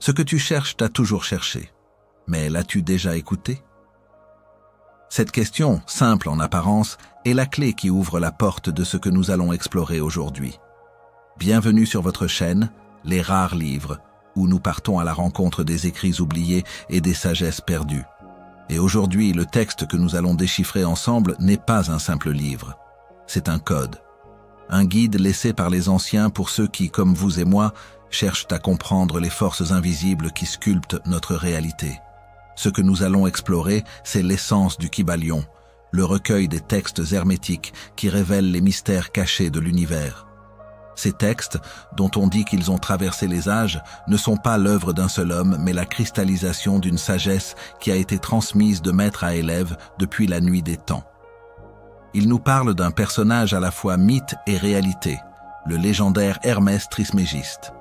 Ce que tu cherches t'a toujours cherché, mais l'as-tu déjà écouté? Cette question, simple en apparence, est la clé qui ouvre la porte de ce que nous allons explorer aujourd'hui. Bienvenue sur votre chaîne, Les Rares Livres, où nous partons à la rencontre des écrits oubliés et des sagesses perdues. Et aujourd'hui, le texte que nous allons déchiffrer ensemble n'est pas un simple livre. C'est un code. Un guide laissé par les anciens pour ceux qui, comme vous et moi, cherchent à comprendre les forces invisibles qui sculptent notre réalité. Ce que nous allons explorer, c'est l'essence du Kybalion, le recueil des textes hermétiques qui révèlent les mystères cachés de l'univers. Ces textes, dont on dit qu'ils ont traversé les âges, ne sont pas l'œuvre d'un seul homme, mais la cristallisation d'une sagesse qui a été transmise de maître à élève depuis la nuit des temps. Ils nous parlent d'un personnage à la fois mythe et réalité, le légendaire Hermès Trismégiste.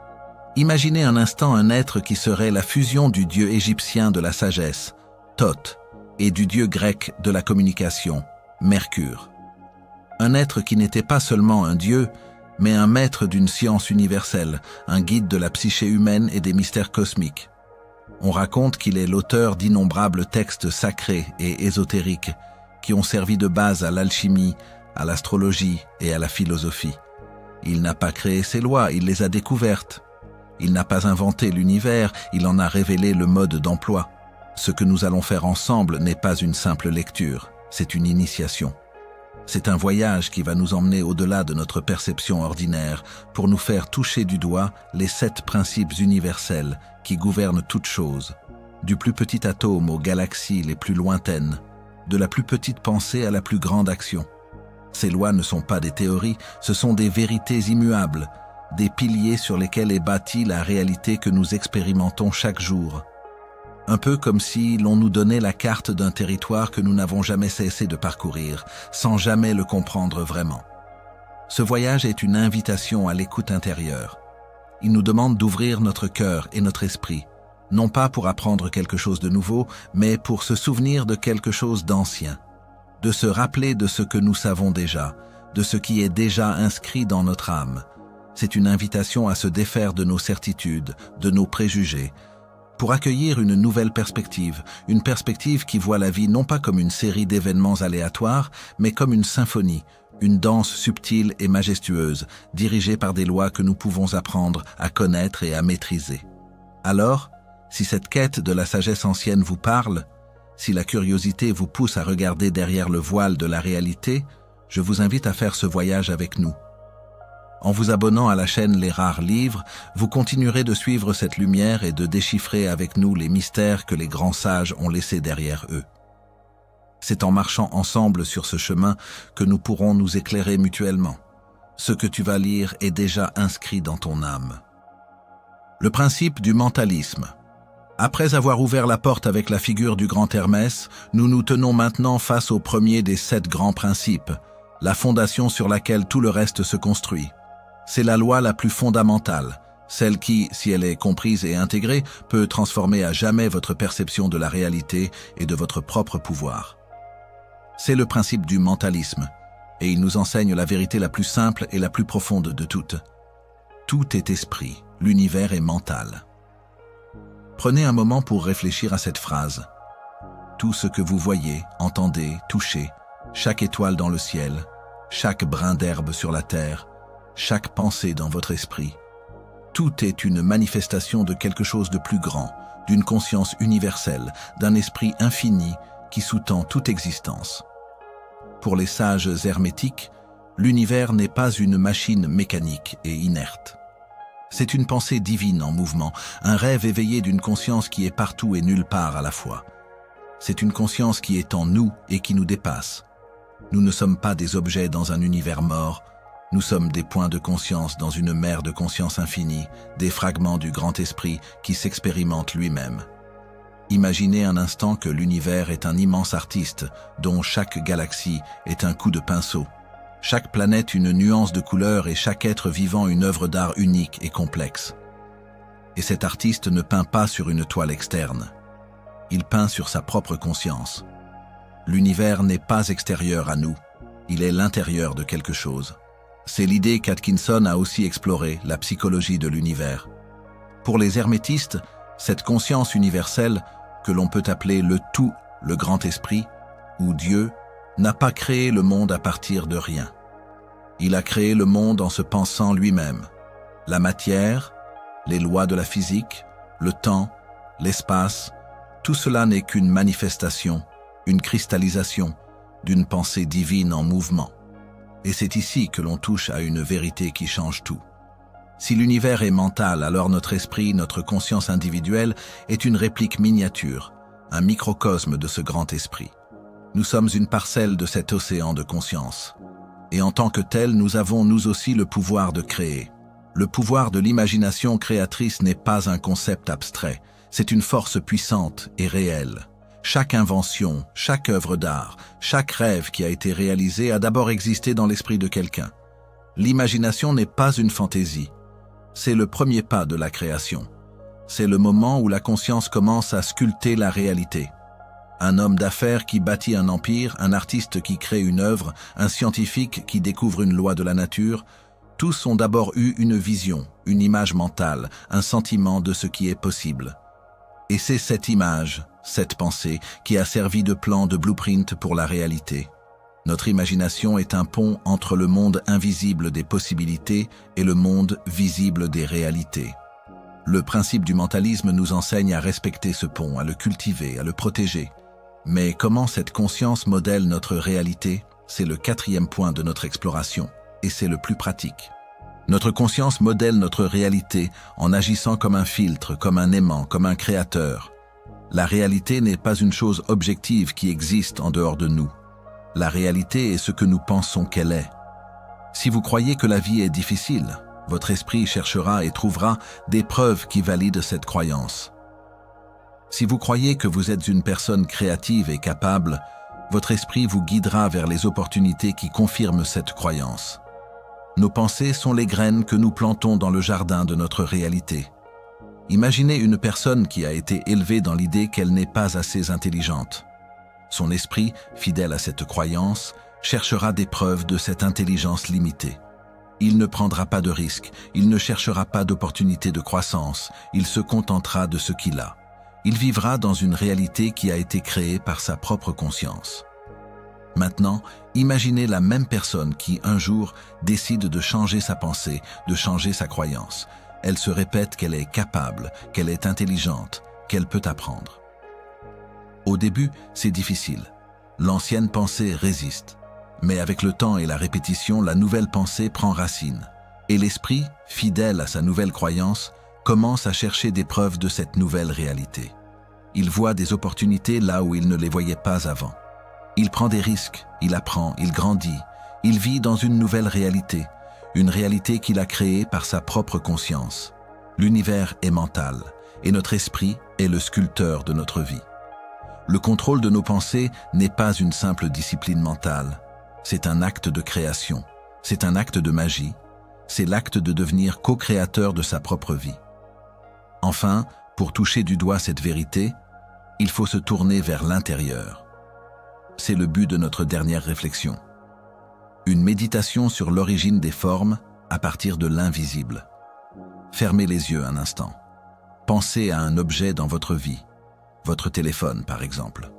Imaginez un instant un être qui serait la fusion du dieu égyptien de la sagesse, Thoth, et du dieu grec de la communication, Mercure. Un être qui n'était pas seulement un dieu, mais un maître d'une science universelle, un guide de la psyché humaine et des mystères cosmiques. On raconte qu'il est l'auteur d'innombrables textes sacrés et ésotériques qui ont servi de base à l'alchimie, à l'astrologie et à la philosophie. Il n'a pas créé ces lois, il les a découvertes. Il n'a pas inventé l'univers, il en a révélé le mode d'emploi. Ce que nous allons faire ensemble n'est pas une simple lecture, c'est une initiation. C'est un voyage qui va nous emmener au-delà de notre perception ordinaire pour nous faire toucher du doigt les 7 principes universels qui gouvernent toute chose, du plus petit atome aux galaxies les plus lointaines, de la plus petite pensée à la plus grande action. Ces lois ne sont pas des théories, ce sont des vérités immuables, des piliers sur lesquels est bâtie la réalité que nous expérimentons chaque jour. Un peu comme si l'on nous donnait la carte d'un territoire que nous n'avons jamais cessé de parcourir, sans jamais le comprendre vraiment. Ce voyage est une invitation à l'écoute intérieure. Il nous demande d'ouvrir notre cœur et notre esprit, non pas pour apprendre quelque chose de nouveau, mais pour se souvenir de quelque chose d'ancien, de se rappeler de ce que nous savons déjà, de ce qui est déjà inscrit dans notre âme. C'est une invitation à se défaire de nos certitudes, de nos préjugés, pour accueillir une nouvelle perspective, une perspective qui voit la vie non pas comme une série d'événements aléatoires, mais comme une symphonie, une danse subtile et majestueuse, dirigée par des lois que nous pouvons apprendre à connaître et à maîtriser. Alors, si cette quête de la sagesse ancienne vous parle, si la curiosité vous pousse à regarder derrière le voile de la réalité, je vous invite à faire ce voyage avec nous. En vous abonnant à la chaîne Les Rares Livres, vous continuerez de suivre cette lumière et de déchiffrer avec nous les mystères que les grands sages ont laissés derrière eux. C'est en marchant ensemble sur ce chemin que nous pourrons nous éclairer mutuellement. Ce que tu vas lire est déjà inscrit dans ton âme. Le principe du mentalisme. Après avoir ouvert la porte avec la figure du grand Hermès, nous nous tenons maintenant face au premier des 7 grands principes, la fondation sur laquelle tout le reste se construit. C'est la loi la plus fondamentale, celle qui, si elle est comprise et intégrée, peut transformer à jamais votre perception de la réalité et de votre propre pouvoir. C'est le principe du mentalisme, et il nous enseigne la vérité la plus simple et la plus profonde de toutes. Tout est esprit, l'univers est mental. Prenez un moment pour réfléchir à cette phrase. Tout ce que vous voyez, entendez, touchez, chaque étoile dans le ciel, chaque brin d'herbe sur la terre, chaque pensée dans votre esprit, tout est une manifestation de quelque chose de plus grand, d'une conscience universelle, d'un esprit infini qui sous-tend toute existence. Pour les sages hermétiques, l'univers n'est pas une machine mécanique et inerte. C'est une pensée divine en mouvement, un rêve éveillé d'une conscience qui est partout et nulle part à la fois. C'est une conscience qui est en nous et qui nous dépasse. Nous ne sommes pas des objets dans un univers mort, nous sommes des points de conscience dans une mer de conscience infinie, des fragments du grand esprit qui s'expérimente lui-même. Imaginez un instant que l'univers est un immense artiste dont chaque galaxie est un coup de pinceau, chaque planète une nuance de couleur et chaque être vivant une œuvre d'art unique et complexe. Et cet artiste ne peint pas sur une toile externe, il peint sur sa propre conscience. L'univers n'est pas extérieur à nous, il est l'intérieur de quelque chose. C'est l'idée qu'Atkinson a aussi explorée, la psychologie de l'univers. Pour les hermétistes, Cette conscience universelle, que l'on peut appeler le tout, le grand esprit, ou Dieu, n'a pas créé le monde à partir de rien. Il a créé le monde en se pensant lui-même. La matière, les lois de la physique, le temps, l'espace, tout cela n'est qu'une manifestation, une cristallisation d'une pensée divine en mouvement. Et c'est ici que l'on touche à une vérité qui change tout. Si l'univers est mental, alors notre esprit, notre conscience individuelle est une réplique miniature, un microcosme de ce grand esprit. Nous sommes une parcelle de cet océan de conscience. Et en tant que tel, nous avons nous aussi le pouvoir de créer. Le pouvoir de l'imagination créatrice n'est pas un concept abstrait, c'est une force puissante et réelle. Chaque invention, chaque œuvre d'art, chaque rêve qui a été réalisé a d'abord existé dans l'esprit de quelqu'un. L'imagination n'est pas une fantaisie. C'est le premier pas de la création. C'est le moment où la conscience commence à sculpter la réalité. Un homme d'affaires qui bâtit un empire, un artiste qui crée une œuvre, un scientifique qui découvre une loi de la nature, tous ont d'abord eu une vision, une image mentale, un sentiment de ce qui est possible. Et c'est cette image, cette pensée, qui a servi de plan de blueprint pour la réalité. Notre imagination est un pont entre le monde invisible des possibilités et le monde visible des réalités. Le principe du mentalisme nous enseigne à respecter ce pont, à le cultiver, à le protéger. Mais comment cette conscience modèle notre réalité, c'est le 4e point de notre exploration, et c'est le plus pratique. Notre conscience modèle notre réalité en agissant comme un filtre, comme un aimant, comme un créateur. La réalité n'est pas une chose objective qui existe en dehors de nous. La réalité est ce que nous pensons qu'elle est. Si vous croyez que la vie est difficile, votre esprit cherchera et trouvera des preuves qui valident cette croyance. Si vous croyez que vous êtes une personne créative et capable, votre esprit vous guidera vers les opportunités qui confirment cette croyance. Nos pensées sont les graines que nous plantons dans le jardin de notre réalité. Imaginez une personne qui a été élevée dans l'idée qu'elle n'est pas assez intelligente. Son esprit, fidèle à cette croyance, cherchera des preuves de cette intelligence limitée. Il ne prendra pas de risques, il ne cherchera pas d'opportunités de croissance, il se contentera de ce qu'il a. Il vivra dans une réalité qui a été créée par sa propre conscience. Maintenant, imaginez la même personne qui, un jour, décide de changer sa pensée, de changer sa croyance. Elle se répète qu'elle est capable, qu'elle est intelligente, qu'elle peut apprendre. Au début, c'est difficile. L'ancienne pensée résiste. Mais avec le temps et la répétition, la nouvelle pensée prend racine. Et l'esprit, fidèle à sa nouvelle croyance, commence à chercher des preuves de cette nouvelle réalité. Il voit des opportunités là où il ne les voyait pas avant. Il prend des risques, il apprend, il grandit, il vit dans une nouvelle réalité, une réalité qu'il a créée par sa propre conscience. L'univers est mental, et notre esprit est le sculpteur de notre vie. Le contrôle de nos pensées n'est pas une simple discipline mentale, c'est un acte de création, c'est un acte de magie, c'est l'acte de devenir co-créateur de sa propre vie. Enfin, pour toucher du doigt cette vérité, il faut se tourner vers l'intérieur. C'est le but de notre dernière réflexion. Une méditation sur l'origine des formes à partir de l'invisible. Fermez les yeux un instant. Pensez à un objet dans votre vie, votre téléphone par exemple.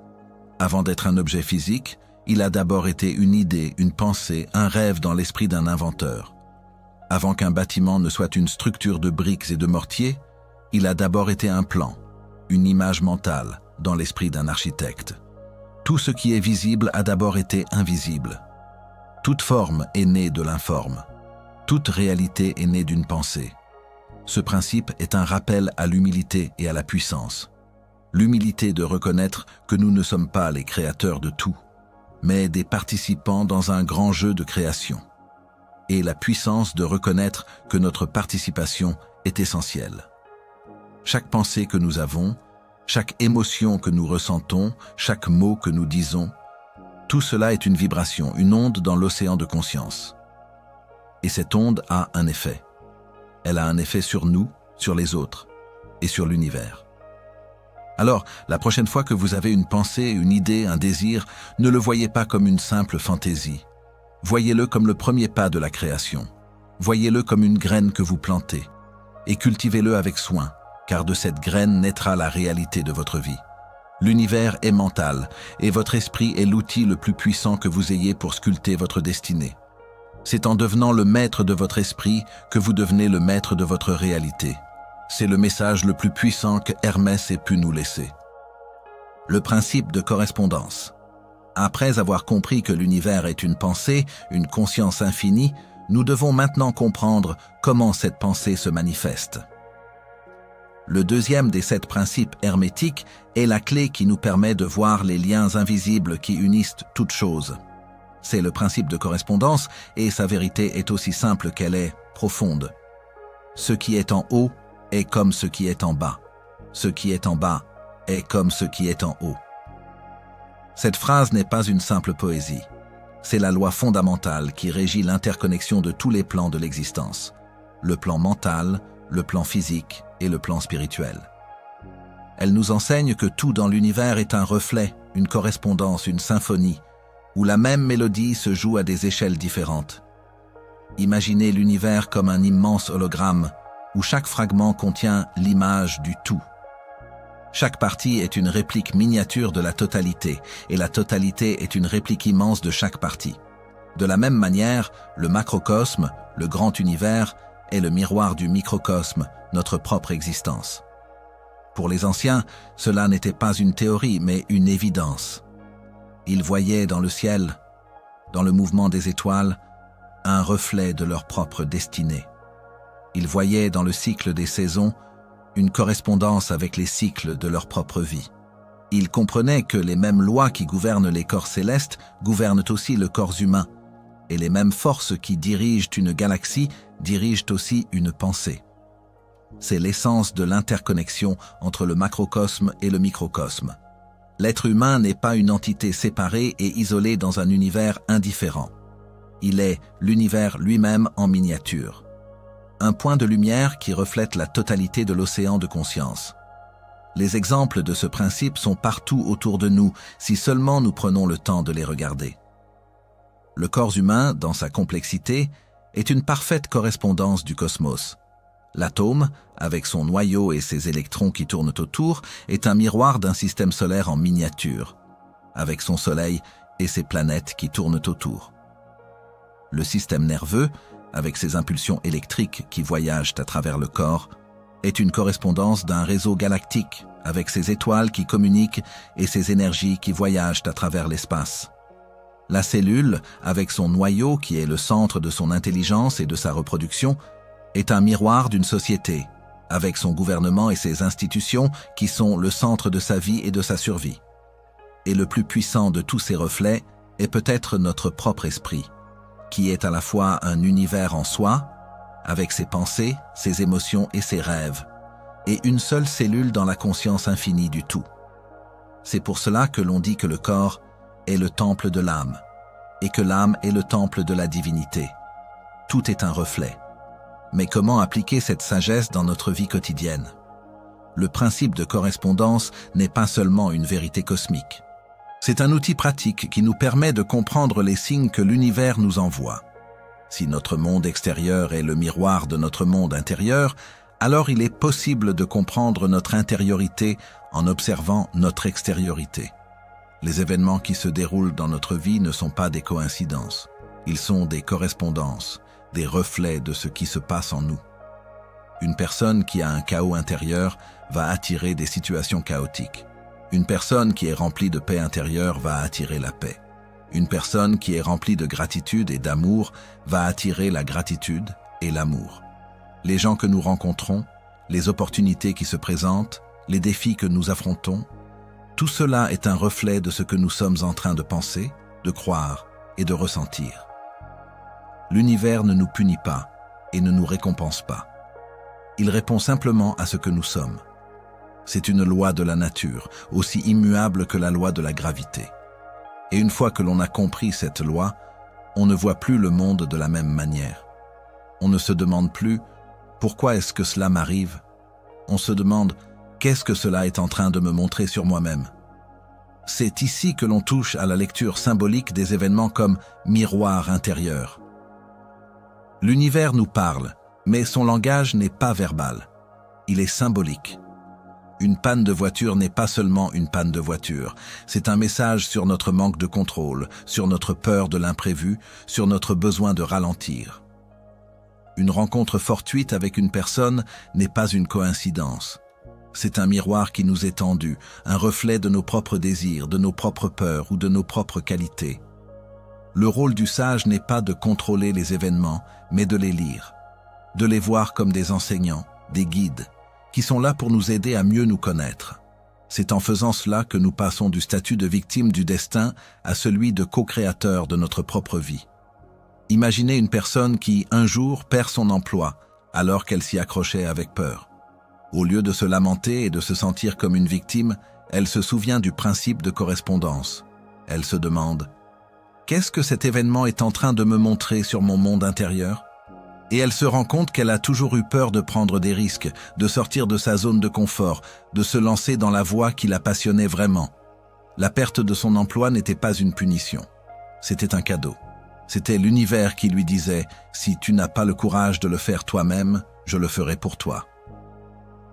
Avant d'être un objet physique, il a d'abord été une idée, une pensée, un rêve dans l'esprit d'un inventeur. Avant qu'un bâtiment ne soit une structure de briques et de mortier, il a d'abord été un plan, une image mentale dans l'esprit d'un architecte. Tout ce qui est visible a d'abord été invisible. Toute forme est née de l'informe. Toute réalité est née d'une pensée. Ce principe est un rappel à l'humilité et à la puissance. L'humilité de reconnaître que nous ne sommes pas les créateurs de tout, mais des participants dans un grand jeu de création. Et la puissance de reconnaître que notre participation est essentielle. Chaque pensée que nous avons, chaque émotion que nous ressentons, chaque mot que nous disons, tout cela est une vibration, une onde dans l'océan de conscience. Et cette onde a un effet. Elle a un effet sur nous, sur les autres et sur l'univers. Alors, la prochaine fois que vous avez une pensée, une idée, un désir, ne le voyez pas comme une simple fantaisie. Voyez-le comme le premier pas de la création. Voyez-le comme une graine que vous plantez et cultivez-le avec soin, car de cette graine naîtra la réalité de votre vie. L'univers est mental, et votre esprit est l'outil le plus puissant que vous ayez pour sculpter votre destinée. C'est en devenant le maître de votre esprit que vous devenez le maître de votre réalité. C'est le message le plus puissant que Hermès ait pu nous laisser. Le principe de correspondance. Après avoir compris que l'univers est une pensée, une conscience infinie, nous devons maintenant comprendre comment cette pensée se manifeste. Le deuxième des 7 principes hermétiques est la clé qui nous permet de voir les liens invisibles qui unissent toutes choses. C'est le principe de correspondance et sa vérité est aussi simple qu'elle est profonde. Ce qui est en haut est comme ce qui est en bas. Ce qui est en bas est comme ce qui est en haut. Cette phrase n'est pas une simple poésie. C'est la loi fondamentale qui régit l'interconnexion de tous les plans de l'existence. Le plan mental, le plan physique et le plan spirituel. Elle nous enseigne que tout dans l'univers est un reflet, une correspondance, une symphonie, où la même mélodie se joue à des échelles différentes. Imaginez l'univers comme un immense hologramme, où chaque fragment contient l'image du tout. Chaque partie est une réplique miniature de la totalité, et la totalité est une réplique immense de chaque partie. De la même manière, le macrocosme, le grand univers, est le miroir du microcosme, notre propre existence. Pour les anciens, cela n'était pas une théorie, mais une évidence. Ils voyaient dans le ciel, dans le mouvement des étoiles, un reflet de leur propre destinée. Ils voyaient dans le cycle des saisons une correspondance avec les cycles de leur propre vie. Ils comprenaient que les mêmes lois qui gouvernent les corps célestes gouvernent aussi le corps humain, et les mêmes forces qui dirigent une galaxie dirigent aussi une pensée. C'est l'essence de l'interconnexion entre le macrocosme et le microcosme. L'être humain n'est pas une entité séparée et isolée dans un univers indifférent. Il est l'univers lui-même en miniature. Un point de lumière qui reflète la totalité de l'océan de conscience. Les exemples de ce principe sont partout autour de nous, si seulement nous prenons le temps de les regarder. Le corps humain, dans sa complexité, est une parfaite correspondance du cosmos. L'atome, avec son noyau et ses électrons qui tournent autour, est un miroir d'un système solaire en miniature, avec son soleil et ses planètes qui tournent autour. Le système nerveux, avec ses impulsions électriques qui voyagent à travers le corps, est une correspondance d'un réseau galactique, avec ses étoiles qui communiquent et ses énergies qui voyagent à travers l'espace. La cellule, avec son noyau qui est le centre de son intelligence et de sa reproduction, est un miroir d'une société, avec son gouvernement et ses institutions qui sont le centre de sa vie et de sa survie. Et le plus puissant de tous ces reflets est peut-être notre propre esprit, qui est à la fois un univers en soi, avec ses pensées, ses émotions et ses rêves, et une seule cellule dans la conscience infinie du tout. C'est pour cela que l'on dit que le corps est le temple de l'âme, et que l'âme est le temple de la divinité. Tout est un reflet. Mais comment appliquer cette sagesse dans notre vie quotidienne? Le principe de correspondance n'est pas seulement une vérité cosmique. C'est un outil pratique qui nous permet de comprendre les signes que l'univers nous envoie. Si notre monde extérieur est le miroir de notre monde intérieur, alors il est possible de comprendre notre intériorité en observant notre extériorité. Les événements qui se déroulent dans notre vie ne sont pas des coïncidences. Ils sont des correspondances, des reflets de ce qui se passe en nous. Une personne qui a un chaos intérieur va attirer des situations chaotiques. Une personne qui est remplie de paix intérieure va attirer la paix. Une personne qui est remplie de gratitude et d'amour va attirer la gratitude et l'amour. Les gens que nous rencontrons, les opportunités qui se présentent, les défis que nous affrontons, tout cela est un reflet de ce que nous sommes en train de penser, de croire et de ressentir. L'univers ne nous punit pas et ne nous récompense pas. Il répond simplement à ce que nous sommes. C'est une loi de la nature, aussi immuable que la loi de la gravité. Et une fois que l'on a compris cette loi, on ne voit plus le monde de la même manière. On ne se demande plus « Pourquoi est-ce que cela m'arrive ?» On se demande « Qu'est-ce que cela est en train de me montrer sur moi-même ?» C'est ici que l'on touche à la lecture symbolique des événements comme « miroir intérieur ». L'univers nous parle, mais son langage n'est pas verbal. Il est symbolique. Une panne de voiture n'est pas seulement une panne de voiture, c'est un message sur notre manque de contrôle, sur notre peur de l'imprévu, sur notre besoin de ralentir. Une rencontre fortuite avec une personne n'est pas une coïncidence. C'est un miroir qui nous est tendu, un reflet de nos propres désirs, de nos propres peurs ou de nos propres qualités. Le rôle du sage n'est pas de contrôler les événements, mais de les lire, de les voir comme des enseignants, des guides, qui sont là pour nous aider à mieux nous connaître. C'est en faisant cela que nous passons du statut de victime du destin à celui de co-créateur de notre propre vie. Imaginez une personne qui, un jour, perd son emploi, alors qu'elle s'y accrochait avec peur. Au lieu de se lamenter et de se sentir comme une victime, elle se souvient du principe de correspondance. Elle se demande « Qu'est-ce que cet événement est en train de me montrer sur mon monde intérieur ?» Et elle se rend compte qu'elle a toujours eu peur de prendre des risques, de sortir de sa zone de confort, de se lancer dans la voie qui la passionnait vraiment. La perte de son emploi n'était pas une punition. C'était un cadeau. C'était l'univers qui lui disait « Si tu n'as pas le courage de le faire toi-même, je le ferai pour toi ».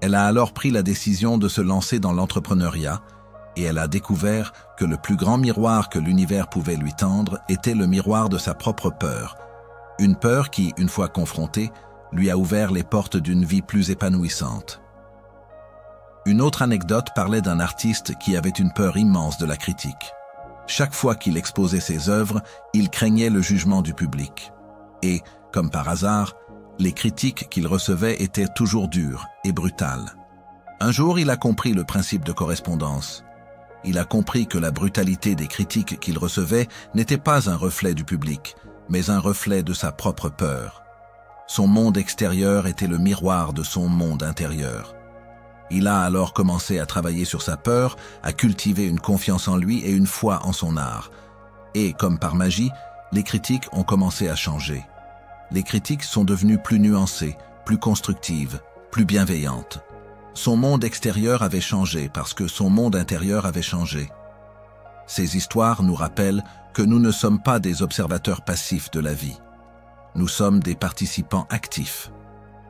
Elle a alors pris la décision de se lancer dans l'entrepreneuriat et elle a découvert que le plus grand miroir que l'univers pouvait lui tendre était le miroir de sa propre peur. Une peur qui, une fois confrontée, lui a ouvert les portes d'une vie plus épanouissante. Une autre anecdote parlait d'un artiste qui avait une peur immense de la critique. Chaque fois qu'il exposait ses œuvres, il craignait le jugement du public. Et, comme par hasard, les critiques qu'il recevait étaient toujours dures et brutales. Un jour, il a compris le principe de correspondance. Il a compris que la brutalité des critiques qu'il recevait n'était pas un reflet du public, mais un reflet de sa propre peur. Son monde extérieur était le miroir de son monde intérieur. Il a alors commencé à travailler sur sa peur, à cultiver une confiance en lui et une foi en son art. Et, comme par magie, les critiques ont commencé à changer. Les critiques sont devenues plus nuancées, plus constructives, plus bienveillantes. Son monde extérieur avait changé parce que son monde intérieur avait changé. Ces histoires nous rappellent que nous ne sommes pas des observateurs passifs de la vie. Nous sommes des participants actifs.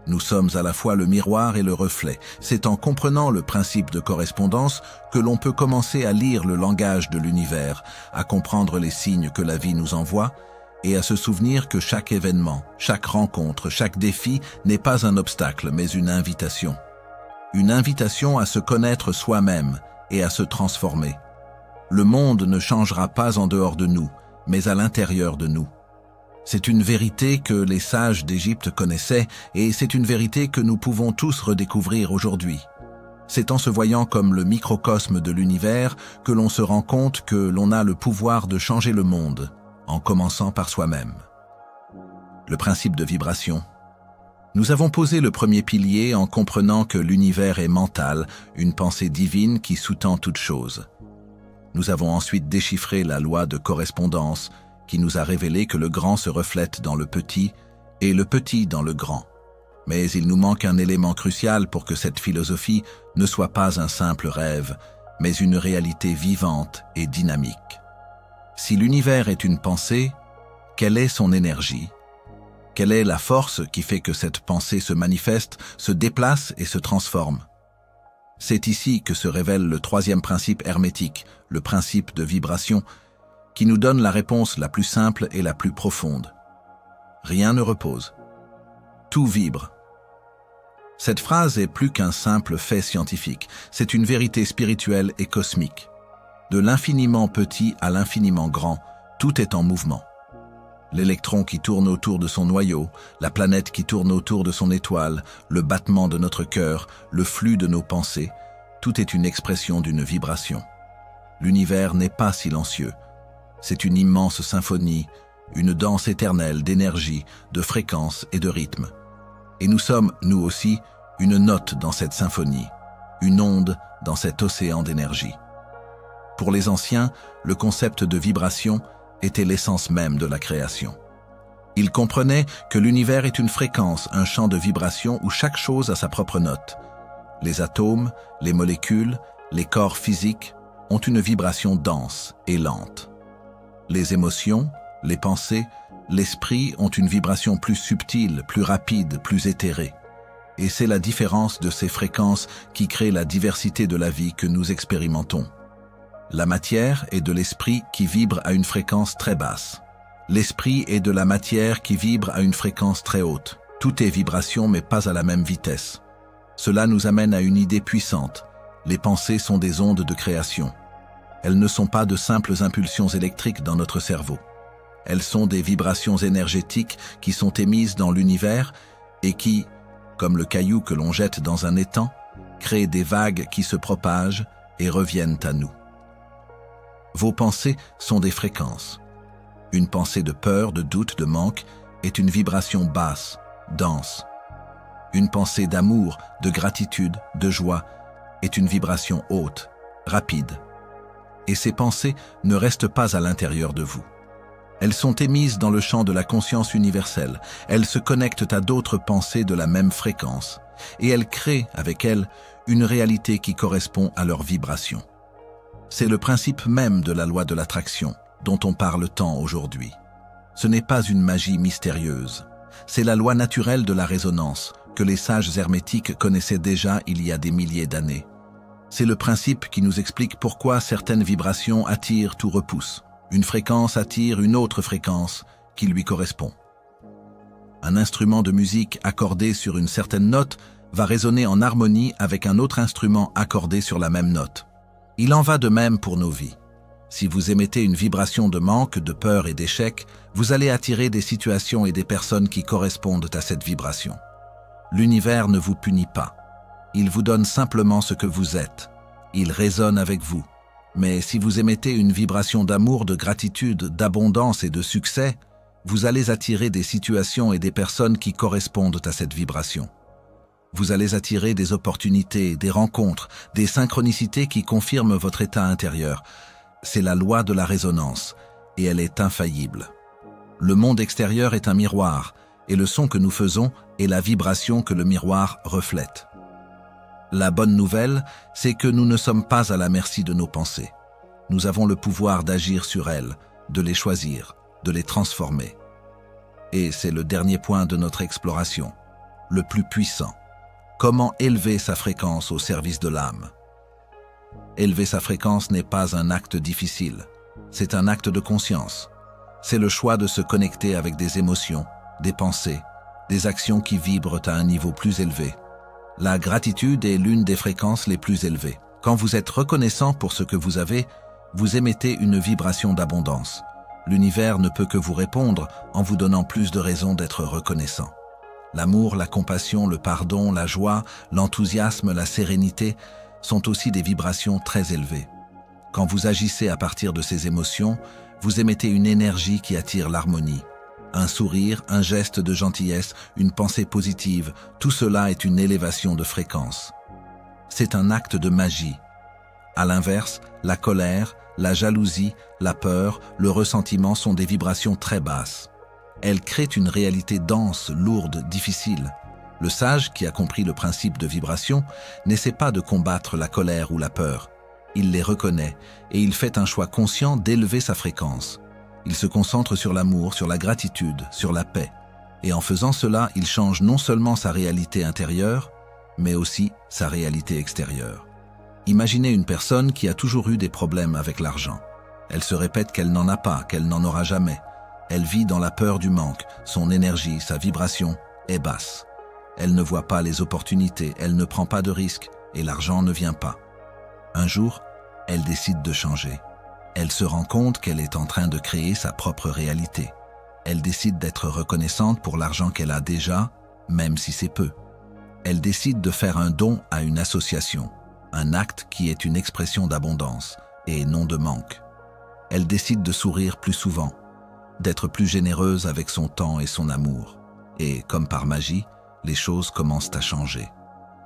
Nous sommes à la fois le miroir et le reflet. C'est en comprenant le principe de correspondance que l'on peut commencer à lire le langage de l'univers, à comprendre les signes que la vie nous envoie et à se souvenir que chaque événement, chaque rencontre, chaque défi n'est pas un obstacle mais une invitation. Une invitation à se connaître soi-même et à se transformer. Le monde ne changera pas en dehors de nous, mais à l'intérieur de nous. C'est une vérité que les sages d'Égypte connaissaient et c'est une vérité que nous pouvons tous redécouvrir aujourd'hui. C'est en se voyant comme le microcosme de l'univers que l'on se rend compte que l'on a le pouvoir de changer le monde, en commençant par soi-même. Le principe de vibration. Nous avons posé le premier pilier en comprenant que l'univers est mental, une pensée divine qui sous-tend toute chose. Nous avons ensuite déchiffré la loi de correspondance qui nous a révélé que le grand se reflète dans le petit et le petit dans le grand. Mais il nous manque un élément crucial pour que cette philosophie ne soit pas un simple rêve, mais une réalité vivante et dynamique. Si l'univers est une pensée, quelle est son énergie? Quelle est la force qui fait que cette pensée se manifeste, se déplace et se transforme? C'est ici que se révèle le troisième principe hermétique, le principe de vibration, qui nous donne la réponse la plus simple et la plus profonde. Rien ne repose. Tout vibre. Cette phrase est plus qu'un simple fait scientifique, c'est une vérité spirituelle et cosmique. De l'infiniment petit à l'infiniment grand, tout est en mouvement. L'électron qui tourne autour de son noyau, la planète qui tourne autour de son étoile, le battement de notre cœur, le flux de nos pensées, tout est une expression d'une vibration. L'univers n'est pas silencieux. C'est une immense symphonie, une danse éternelle d'énergie, de fréquences et de rythme. Et nous sommes, nous aussi, une note dans cette symphonie, une onde dans cet océan d'énergie. Pour les anciens, le concept de vibration était l'essence même de la création. Ils comprenaient que l'univers est une fréquence, un champ de vibration où chaque chose a sa propre note. Les atomes, les molécules, les corps physiques ont une vibration dense et lente. Les émotions, les pensées, l'esprit ont une vibration plus subtile, plus rapide, plus éthérée. Et c'est la différence de ces fréquences qui crée la diversité de la vie que nous expérimentons. La matière est de l'esprit qui vibre à une fréquence très basse. L'esprit est de la matière qui vibre à une fréquence très haute. Tout est vibration mais pas à la même vitesse. Cela nous amène à une idée puissante. Les pensées sont des ondes de création. Elles ne sont pas de simples impulsions électriques dans notre cerveau. Elles sont des vibrations énergétiques qui sont émises dans l'univers et qui, comme le caillou que l'on jette dans un étang, créent des vagues qui se propagent et reviennent à nous. Vos pensées sont des fréquences. Une pensée de peur, de doute, de manque est une vibration basse, dense. Une pensée d'amour, de gratitude, de joie est une vibration haute, rapide. Et ces pensées ne restent pas à l'intérieur de vous. Elles sont émises dans le champ de la conscience universelle. Elles se connectent à d'autres pensées de la même fréquence. Et elles créent, avec elles, une réalité qui correspond à leur vibration. C'est le principe même de la loi de l'attraction, dont on parle tant aujourd'hui. Ce n'est pas une magie mystérieuse. C'est la loi naturelle de la résonance, que les sages hermétiques connaissaient déjà il y a des milliers d'années. C'est le principe qui nous explique pourquoi certaines vibrations attirent ou repoussent. Une fréquence attire une autre fréquence qui lui correspond. Un instrument de musique accordé sur une certaine note va résonner en harmonie avec un autre instrument accordé sur la même note. Il en va de même pour nos vies. Si vous émettez une vibration de manque, de peur et d'échec, vous allez attirer des situations et des personnes qui correspondent à cette vibration. L'univers ne vous punit pas. Il vous donne simplement ce que vous êtes. Il résonne avec vous. Mais si vous émettez une vibration d'amour, de gratitude, d'abondance et de succès, vous allez attirer des situations et des personnes qui correspondent à cette vibration. Vous allez attirer des opportunités, des rencontres, des synchronicités qui confirment votre état intérieur. C'est la loi de la résonance, et elle est infaillible. Le monde extérieur est un miroir, et le son que nous faisons est la vibration que le miroir reflète. La bonne nouvelle, c'est que nous ne sommes pas à la merci de nos pensées. Nous avons le pouvoir d'agir sur elles, de les choisir, de les transformer. Et c'est le dernier point de notre exploration, le plus puissant. Comment élever sa fréquence au service de l'âme? Élever sa fréquence n'est pas un acte difficile, c'est un acte de conscience. C'est le choix de se connecter avec des émotions, des pensées, des actions qui vibrent à un niveau plus élevé. La gratitude est l'une des fréquences les plus élevées. Quand vous êtes reconnaissant pour ce que vous avez, vous émettez une vibration d'abondance. L'univers ne peut que vous répondre en vous donnant plus de raisons d'être reconnaissant. L'amour, la compassion, le pardon, la joie, l'enthousiasme, la sérénité sont aussi des vibrations très élevées. Quand vous agissez à partir de ces émotions, vous émettez une énergie qui attire l'harmonie. Un sourire, un geste de gentillesse, une pensée positive, tout cela est une élévation de fréquence. C'est un acte de magie. À l'inverse, la colère, la jalousie, la peur, le ressentiment sont des vibrations très basses. Elles créent une réalité dense, lourde, difficile. Le sage, qui a compris le principe de vibration, n'essaie pas de combattre la colère ou la peur. Il les reconnaît et il fait un choix conscient d'élever sa fréquence. Il se concentre sur l'amour, sur la gratitude, sur la paix. Et en faisant cela, il change non seulement sa réalité intérieure, mais aussi sa réalité extérieure. Imaginez une personne qui a toujours eu des problèmes avec l'argent. Elle se répète qu'elle n'en a pas, qu'elle n'en aura jamais. Elle vit dans la peur du manque, son énergie, sa vibration est basse. Elle ne voit pas les opportunités, elle ne prend pas de risques et l'argent ne vient pas. Un jour, elle décide de changer. Elle se rend compte qu'elle est en train de créer sa propre réalité. Elle décide d'être reconnaissante pour l'argent qu'elle a déjà, même si c'est peu. Elle décide de faire un don à une association, un acte qui est une expression d'abondance et non de manque. Elle décide de sourire plus souvent, d'être plus généreuse avec son temps et son amour. Et, comme par magie, les choses commencent à changer.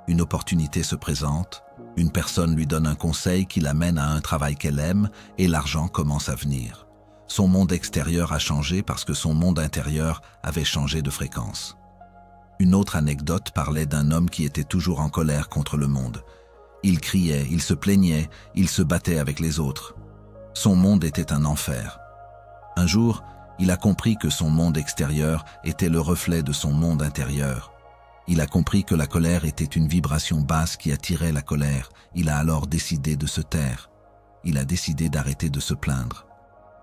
Une opportunité se présente, une personne lui donne un conseil qui l'amène à un travail qu'elle aime et l'argent commence à venir. Son monde extérieur a changé parce que son monde intérieur avait changé de fréquence. Une autre anecdote parlait d'un homme qui était toujours en colère contre le monde. Il criait, il se plaignait, il se battait avec les autres. Son monde était un enfer. Un jour, il a compris que son monde extérieur était le reflet de son monde intérieur. Il a compris que la colère était une vibration basse qui attirait la colère. Il a alors décidé de se taire. Il a décidé d'arrêter de se plaindre.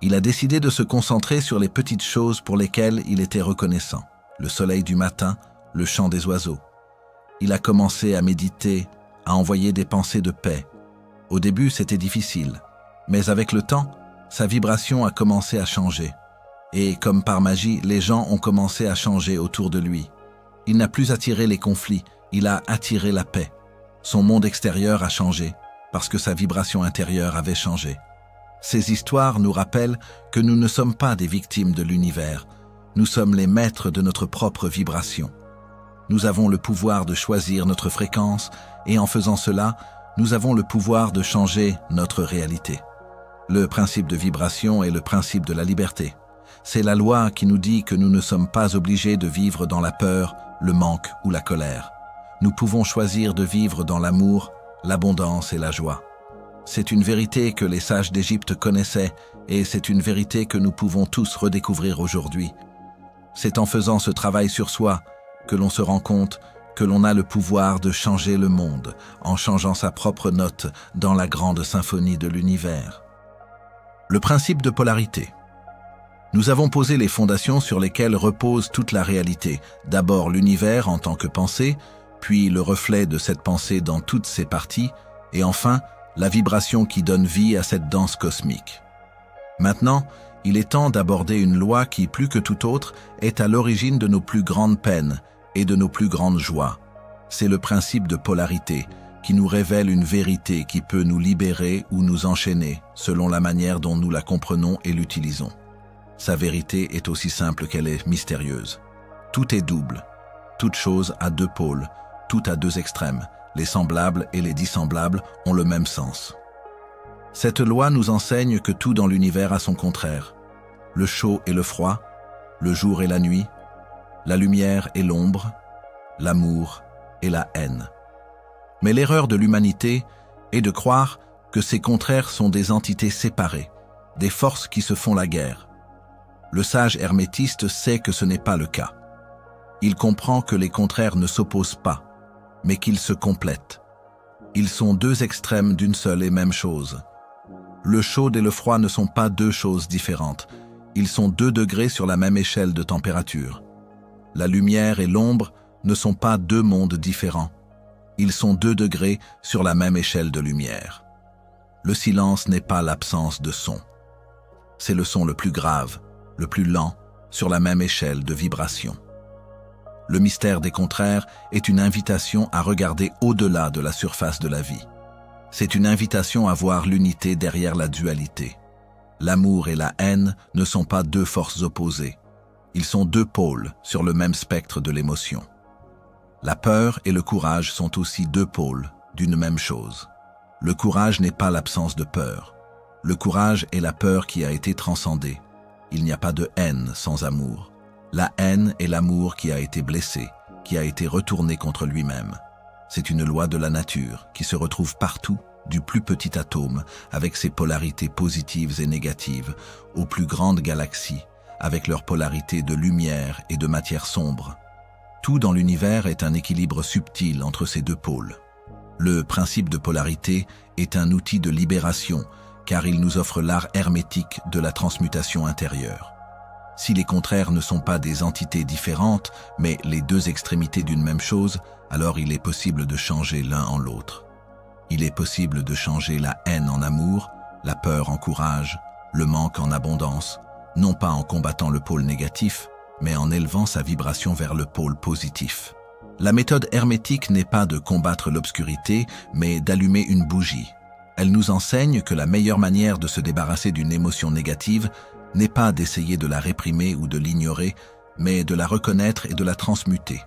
Il a décidé de se concentrer sur les petites choses pour lesquelles il était reconnaissant. Le soleil du matin, le chant des oiseaux. Il a commencé à méditer, à envoyer des pensées de paix. Au début, c'était difficile. Mais avec le temps, sa vibration a commencé à changer. Et comme par magie, les gens ont commencé à changer autour de lui. Il n'a plus attiré les conflits, il a attiré la paix. Son monde extérieur a changé, parce que sa vibration intérieure avait changé. Ces histoires nous rappellent que nous ne sommes pas des victimes de l'univers, nous sommes les maîtres de notre propre vibration. Nous avons le pouvoir de choisir notre fréquence et en faisant cela, nous avons le pouvoir de changer notre réalité. Le principe de vibration est le principe de la liberté. C'est la loi qui nous dit que nous ne sommes pas obligés de vivre dans la peur, le manque ou la colère. Nous pouvons choisir de vivre dans l'amour, l'abondance et la joie. C'est une vérité que les sages d'Égypte connaissaient et c'est une vérité que nous pouvons tous redécouvrir aujourd'hui. C'est en faisant ce travail sur soi que l'on se rend compte que l'on a le pouvoir de changer le monde en changeant sa propre note dans la grande symphonie de l'univers. Le principe de polarité. Nous avons posé les fondations sur lesquelles repose toute la réalité. D'abord l'univers en tant que pensée, puis le reflet de cette pensée dans toutes ses parties, et enfin la vibration qui donne vie à cette danse cosmique. Maintenant, il est temps d'aborder une loi qui, plus que tout autre, est à l'origine de nos plus grandes peines et de nos plus grandes joies. C'est le principe de polarité, qui nous révèle une vérité qui peut nous libérer ou nous enchaîner, selon la manière dont nous la comprenons et l'utilisons. Sa vérité est aussi simple qu'elle est mystérieuse. Tout est double. Toute chose a deux pôles, tout a deux extrêmes. Les semblables et les dissemblables ont le même sens. Cette loi nous enseigne que tout dans l'univers a son contraire. Le chaud et le froid, le jour et la nuit, la lumière et l'ombre, l'amour et la haine. Mais l'erreur de l'humanité est de croire que ces contraires sont des entités séparées, des forces qui se font la guerre. Le sage hermétiste sait que ce n'est pas le cas. Il comprend que les contraires ne s'opposent pas, mais qu'ils se complètent. Ils sont deux extrêmes d'une seule et même chose. Le chaud et le froid ne sont pas deux choses différentes. Ils sont 2 degrés sur la même échelle de température. La lumière et l'ombre ne sont pas 2 mondes différents. Ils sont 2 degrés sur la même échelle de lumière. Le silence n'est pas l'absence de son. C'est le son le plus grave, le plus lent, sur la même échelle de vibration. Le mystère des contraires est une invitation à regarder au-delà de la surface de la vie. C'est une invitation à voir l'unité derrière la dualité. L'amour et la haine ne sont pas 2 forces opposées. Ils sont 2 pôles sur le même spectre de l'émotion. La peur et le courage sont aussi 2 pôles d'une même chose. Le courage n'est pas l'absence de peur. Le courage est la peur qui a été transcendée. Il n'y a pas de haine sans amour. La haine est l'amour qui a été blessé, qui a été retourné contre lui-même. C'est une loi de la nature qui se retrouve partout, du plus petit atome, avec ses polarités positives et négatives, aux plus grandes galaxies, avec leurs polarités de lumière et de matière sombre. Tout dans l'univers est un équilibre subtil entre ces 2 pôles. Le principe de polarité est un outil de libération, car il nous offre l'art hermétique de la transmutation intérieure. Si les contraires ne sont pas des entités différentes, mais les 2 extrémités d'une même chose, alors il est possible de changer l'un en l'autre. Il est possible de changer la haine en amour, la peur en courage, le manque en abondance, non pas en combattant le pôle négatif, mais en élevant sa vibration vers le pôle positif. La méthode hermétique n'est pas de combattre l'obscurité, mais d'allumer une bougie. Elle nous enseigne que la meilleure manière de se débarrasser d'une émotion négative n'est pas d'essayer de la réprimer ou de l'ignorer, mais de la reconnaître et de la transmuter.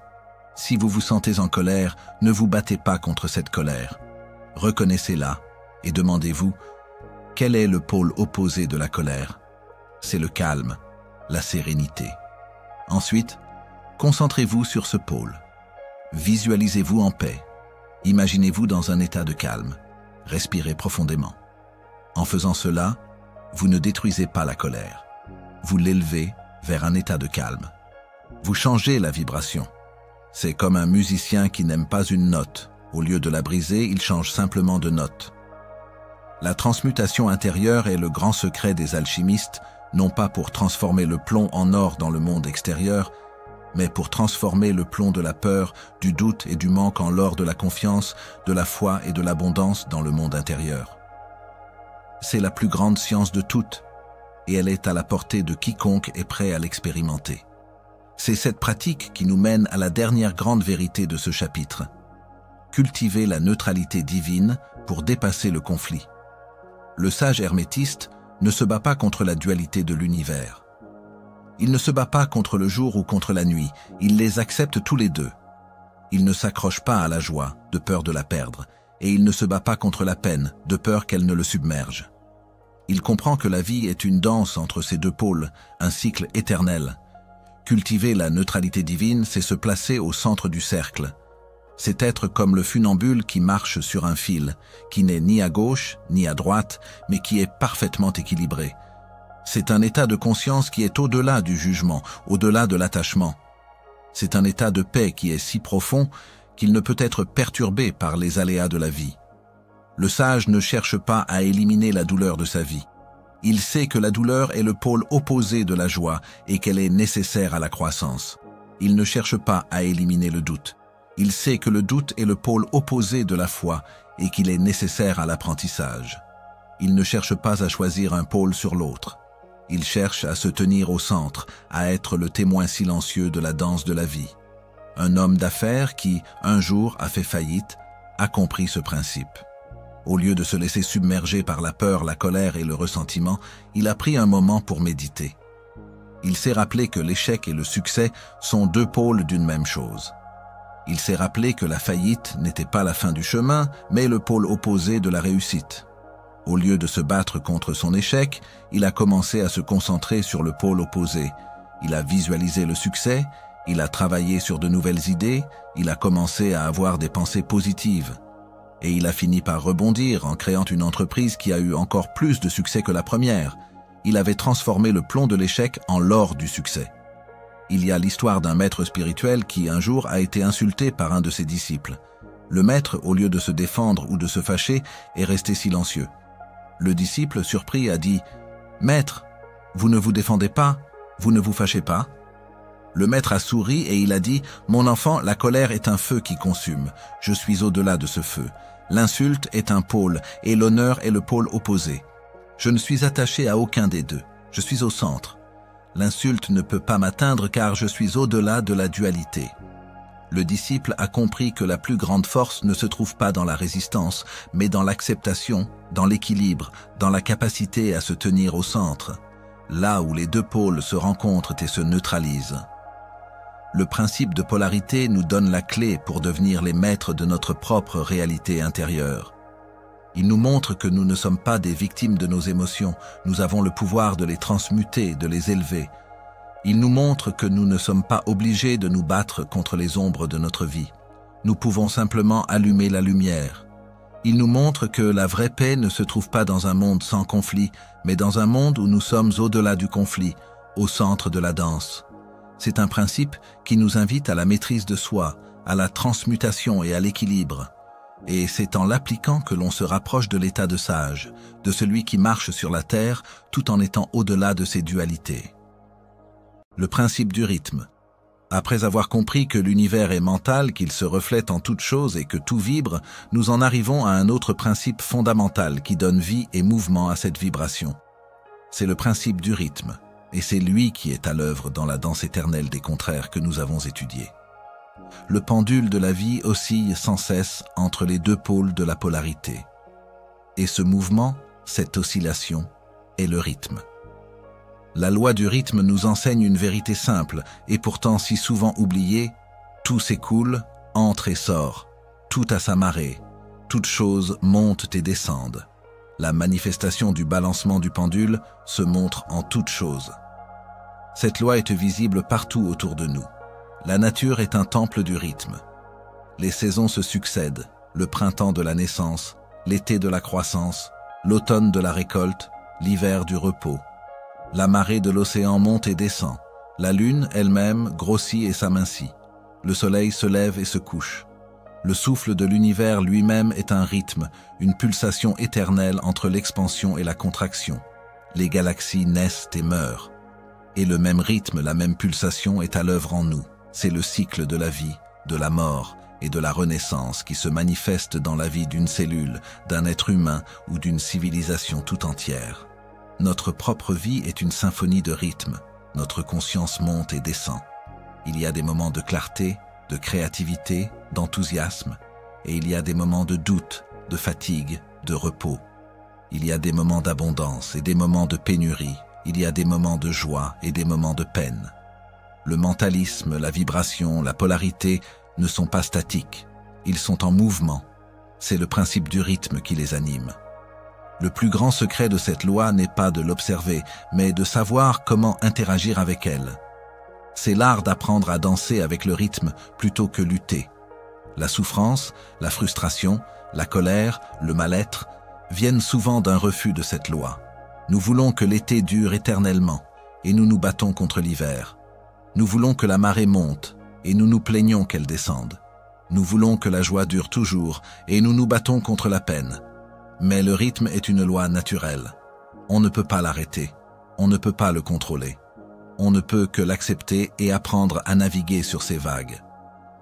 Si vous vous sentez en colère, ne vous battez pas contre cette colère. Reconnaissez-la et demandez-vous, quel est le pôle opposé de la colère? C'est le calme, la sérénité. Ensuite, concentrez-vous sur ce pôle. Visualisez-vous en paix. Imaginez-vous dans un état de calme. Respirez profondément. En faisant cela, vous ne détruisez pas la colère. Vous l'élevez vers un état de calme. Vous changez la vibration. C'est comme un musicien qui n'aime pas une note. Au lieu de la briser, il change simplement de note. La transmutation intérieure est le grand secret des alchimistes, non pas pour transformer le plomb en or dans le monde extérieur, mais pour transformer le plomb de la peur, du doute et du manque en l'or de la confiance, de la foi et de l'abondance dans le monde intérieur. C'est la plus grande science de toutes, et elle est à la portée de quiconque est prêt à l'expérimenter. C'est cette pratique qui nous mène à la dernière grande vérité de ce chapitre. Cultiver la neutralité divine pour dépasser le conflit. Le sage hermétiste ne se bat pas contre la dualité de l'univers. Il ne se bat pas contre le jour ou contre la nuit, il les accepte tous les deux. Il ne s'accroche pas à la joie, de peur de la perdre, et il ne se bat pas contre la peine, de peur qu'elle ne le submerge. Il comprend que la vie est une danse entre ces deux pôles, un cycle éternel. Cultiver la neutralité divine, c'est se placer au centre du cercle. C'est être comme le funambule qui marche sur un fil, qui n'est ni à gauche ni à droite, mais qui est parfaitement équilibré. C'est un état de conscience qui est au-delà du jugement, au-delà de l'attachement. C'est un état de paix qui est si profond qu'il ne peut être perturbé par les aléas de la vie. Le sage ne cherche pas à éliminer la douleur de sa vie. Il sait que la douleur est le pôle opposé de la joie et qu'elle est nécessaire à la croissance. Il ne cherche pas à éliminer le doute. Il sait que le doute est le pôle opposé de la foi et qu'il est nécessaire à l'apprentissage. Il ne cherche pas à choisir un pôle sur l'autre. Il cherche à se tenir au centre, à être le témoin silencieux de la danse de la vie. Un homme d'affaires qui, un jour, a fait faillite, a compris ce principe. Au lieu de se laisser submerger par la peur, la colère et le ressentiment, il a pris un moment pour méditer. Il s'est rappelé que l'échec et le succès sont deux pôles d'une même chose. Il s'est rappelé que la faillite n'était pas la fin du chemin, mais le pôle opposé de la réussite. Au lieu de se battre contre son échec, il a commencé à se concentrer sur le pôle opposé. Il a visualisé le succès, il a travaillé sur de nouvelles idées, il a commencé à avoir des pensées positives. Et il a fini par rebondir en créant une entreprise qui a eu encore plus de succès que la première. Il avait transformé le plomb de l'échec en l'or du succès. Il y a l'histoire d'un maître spirituel qui, un jour, a été insulté par un de ses disciples. Le maître, au lieu de se défendre ou de se fâcher, est resté silencieux. Le disciple, surpris, a dit « Maître, vous ne vous défendez pas, vous ne vous fâchez pas ?» Le maître a souri et il a dit « Mon enfant, la colère est un feu qui consume. Je suis au-delà de ce feu. L'insulte est un pôle et l'honneur est le pôle opposé. Je ne suis attaché à aucun des deux. Je suis au centre. L'insulte ne peut pas m'atteindre car je suis au-delà de la dualité. » Le disciple a compris que la plus grande force ne se trouve pas dans la résistance, mais dans l'acceptation, dans l'équilibre, dans la capacité à se tenir au centre, là où les deux pôles se rencontrent et se neutralisent. Le principe de polarité nous donne la clé pour devenir les maîtres de notre propre réalité intérieure. Il nous montre que nous ne sommes pas des victimes de nos émotions, nous avons le pouvoir de les transmuter, de les élever. Il nous montre que nous ne sommes pas obligés de nous battre contre les ombres de notre vie. Nous pouvons simplement allumer la lumière. Il nous montre que la vraie paix ne se trouve pas dans un monde sans conflit, mais dans un monde où nous sommes au-delà du conflit, au centre de la danse. C'est un principe qui nous invite à la maîtrise de soi, à la transmutation et à l'équilibre. Et c'est en l'appliquant que l'on se rapproche de l'état de sage, de celui qui marche sur la terre tout en étant au-delà de ses dualités. Le principe du rythme. Après avoir compris que l'univers est mental, qu'il se reflète en toute chose et que tout vibre, nous en arrivons à un autre principe fondamental qui donne vie et mouvement à cette vibration. C'est le principe du rythme, et c'est lui qui est à l'œuvre dans la danse éternelle des contraires que nous avons étudiée. Le pendule de la vie oscille sans cesse entre les deux pôles de la polarité. Et ce mouvement, cette oscillation, est le rythme. La loi du rythme nous enseigne une vérité simple et pourtant si souvent oubliée. Tout s'écoule, entre et sort, tout a sa marée, toutes choses montent et descendent. La manifestation du balancement du pendule se montre en toutes choses. Cette loi est visible partout autour de nous. La nature est un temple du rythme. Les saisons se succèdent, le printemps de la naissance, l'été de la croissance, l'automne de la récolte, l'hiver du repos. La marée de l'océan monte et descend. La lune, elle-même, grossit et s'amincit. Le soleil se lève et se couche. Le souffle de l'univers lui-même est un rythme, une pulsation éternelle entre l'expansion et la contraction. Les galaxies naissent et meurent. Et le même rythme, la même pulsation est à l'œuvre en nous. C'est le cycle de la vie, de la mort et de la renaissance qui se manifeste dans la vie d'une cellule, d'un être humain ou d'une civilisation tout entière. Notre propre vie est une symphonie de rythmes. Notre conscience monte et descend. Il y a des moments de clarté, de créativité, d'enthousiasme, et il y a des moments de doute, de fatigue, de repos. Il y a des moments d'abondance et des moments de pénurie. Il y a des moments de joie et des moments de peine. Le mentalisme, la vibration, la polarité ne sont pas statiques. Ils sont en mouvement. C'est le principe du rythme qui les anime. Le plus grand secret de cette loi n'est pas de l'observer, mais de savoir comment interagir avec elle. C'est l'art d'apprendre à danser avec le rythme plutôt que lutter. La souffrance, la frustration, la colère, le mal-être viennent souvent d'un refus de cette loi. Nous voulons que l'été dure éternellement et nous nous battons contre l'hiver. Nous voulons que la marée monte et nous nous plaignons qu'elle descende. Nous voulons que la joie dure toujours et nous nous battons contre la peine. Mais le rythme est une loi naturelle. On ne peut pas l'arrêter. On ne peut pas le contrôler. On ne peut que l'accepter et apprendre à naviguer sur ces vagues.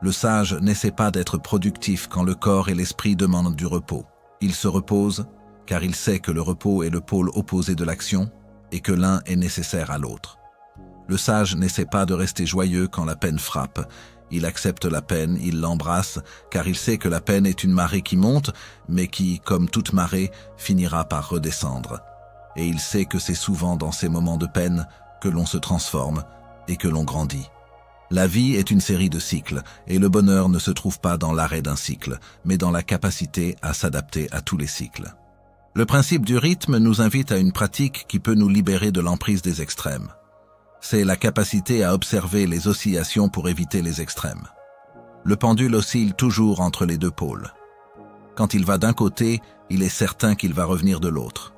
Le sage n'essaie pas d'être productif quand le corps et l'esprit demandent du repos. Il se repose, car il sait que le repos est le pôle opposé de l'action et que l'un est nécessaire à l'autre. Le sage n'essaie pas de rester joyeux quand la peine frappe. Il accepte la peine, il l'embrasse, car il sait que la peine est une marée qui monte, mais qui, comme toute marée, finira par redescendre. Et il sait que c'est souvent dans ces moments de peine que l'on se transforme et que l'on grandit. La vie est une série de cycles, et le bonheur ne se trouve pas dans l'arrêt d'un cycle, mais dans la capacité à s'adapter à tous les cycles. Le principe du rythme nous invite à une pratique qui peut nous libérer de l'emprise des extrêmes. C'est la capacité à observer les oscillations pour éviter les extrêmes. Le pendule oscille toujours entre les deux pôles. Quand il va d'un côté, il est certain qu'il va revenir de l'autre.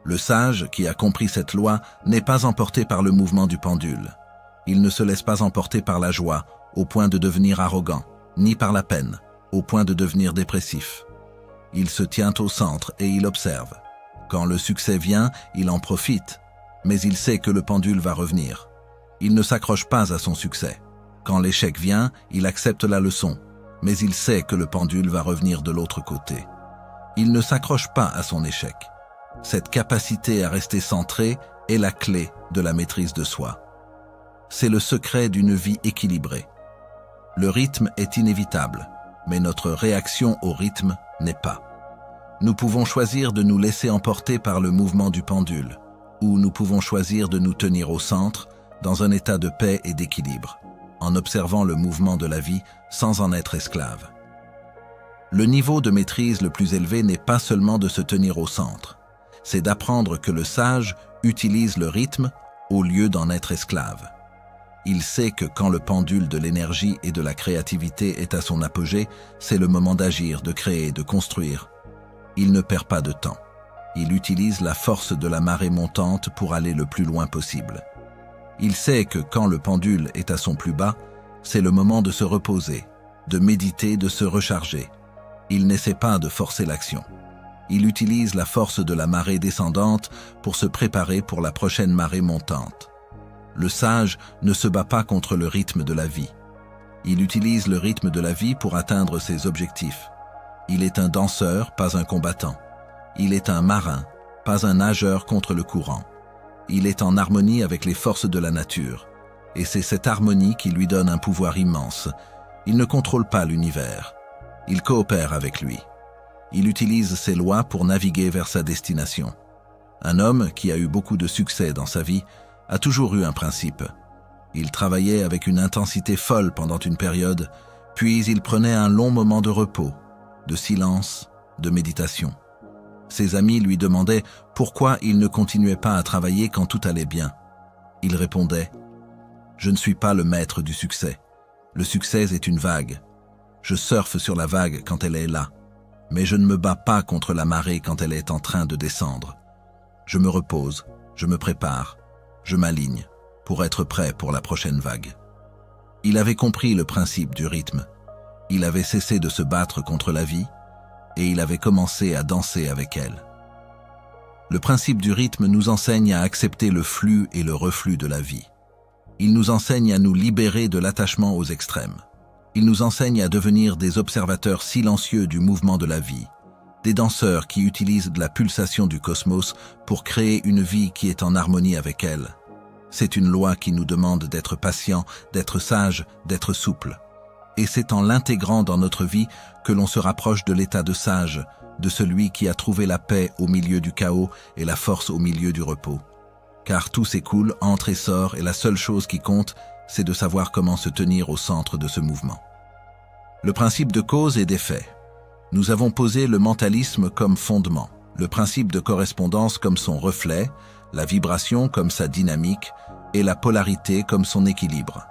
Le sage, qui a compris cette loi, n'est pas emporté par le mouvement du pendule. Il ne se laisse pas emporter par la joie, au point de devenir arrogant, ni par la peine, au point de devenir dépressif. Il se tient au centre et il observe. Quand le succès vient, il en profite, mais il sait que le pendule va revenir. Il ne s'accroche pas à son succès. Quand l'échec vient, il accepte la leçon, mais il sait que le pendule va revenir de l'autre côté. Il ne s'accroche pas à son échec. Cette capacité à rester centré est la clé de la maîtrise de soi. C'est le secret d'une vie équilibrée. Le rythme est inévitable, mais notre réaction au rythme n'est pas. Nous pouvons choisir de nous laisser emporter par le mouvement du pendule, ou nous pouvons choisir de nous tenir au centre, dans un état de paix et d'équilibre, en observant le mouvement de la vie sans en être esclave. Le niveau de maîtrise le plus élevé n'est pas seulement de se tenir au centre, c'est d'apprendre que le sage utilise le rythme au lieu d'en être esclave. Il sait que quand le pendule de l'énergie et de la créativité est à son apogée, c'est le moment d'agir, de créer, de construire. Il ne perd pas de temps. Il utilise la force de la marée montante pour aller le plus loin possible. Il sait que quand le pendule est à son plus bas, c'est le moment de se reposer, de méditer, de se recharger. Il n'essaie pas de forcer l'action. Il utilise la force de la marée descendante pour se préparer pour la prochaine marée montante. Le sage ne se bat pas contre le rythme de la vie. Il utilise le rythme de la vie pour atteindre ses objectifs. Il est un danseur, pas un combattant. Il est un marin, pas un nageur contre le courant. Il est en harmonie avec les forces de la nature. Et c'est cette harmonie qui lui donne un pouvoir immense. Il ne contrôle pas l'univers. Il coopère avec lui. Il utilise ses lois pour naviguer vers sa destination. Un homme qui a eu beaucoup de succès dans sa vie a toujours eu un principe. Il travaillait avec une intensité folle pendant une période, puis il prenait un long moment de repos, de silence, de méditation. Ses amis lui demandaient pourquoi il ne continuait pas à travailler quand tout allait bien. Il répondait « Je ne suis pas le maître du succès. Le succès est une vague. Je surfe sur la vague quand elle est là, mais je ne me bats pas contre la marée quand elle est en train de descendre. Je me repose, je me prépare, je m'aligne pour être prêt pour la prochaine vague. » Il avait compris le principe du rythme. Il avait cessé de se battre contre la vie et il avait commencé à danser avec elle. Le principe du rythme nous enseigne à accepter le flux et le reflux de la vie. Il nous enseigne à nous libérer de l'attachement aux extrêmes. Il nous enseigne à devenir des observateurs silencieux du mouvement de la vie, des danseurs qui utilisent la pulsation du cosmos pour créer une vie qui est en harmonie avec elle. C'est une loi qui nous demande d'être patient, d'être sage, d'être souple. Et c'est en l'intégrant dans notre vie que l'on se rapproche de l'état de sage, de celui qui a trouvé la paix au milieu du chaos et la force au milieu du repos. Car tout s'écoule, entre et sort, et la seule chose qui compte, c'est de savoir comment se tenir au centre de ce mouvement. Le principe de cause et d'effet. Nous avons posé le mentalisme comme fondement, le principe de correspondance comme son reflet, la vibration comme sa dynamique et la polarité comme son équilibre.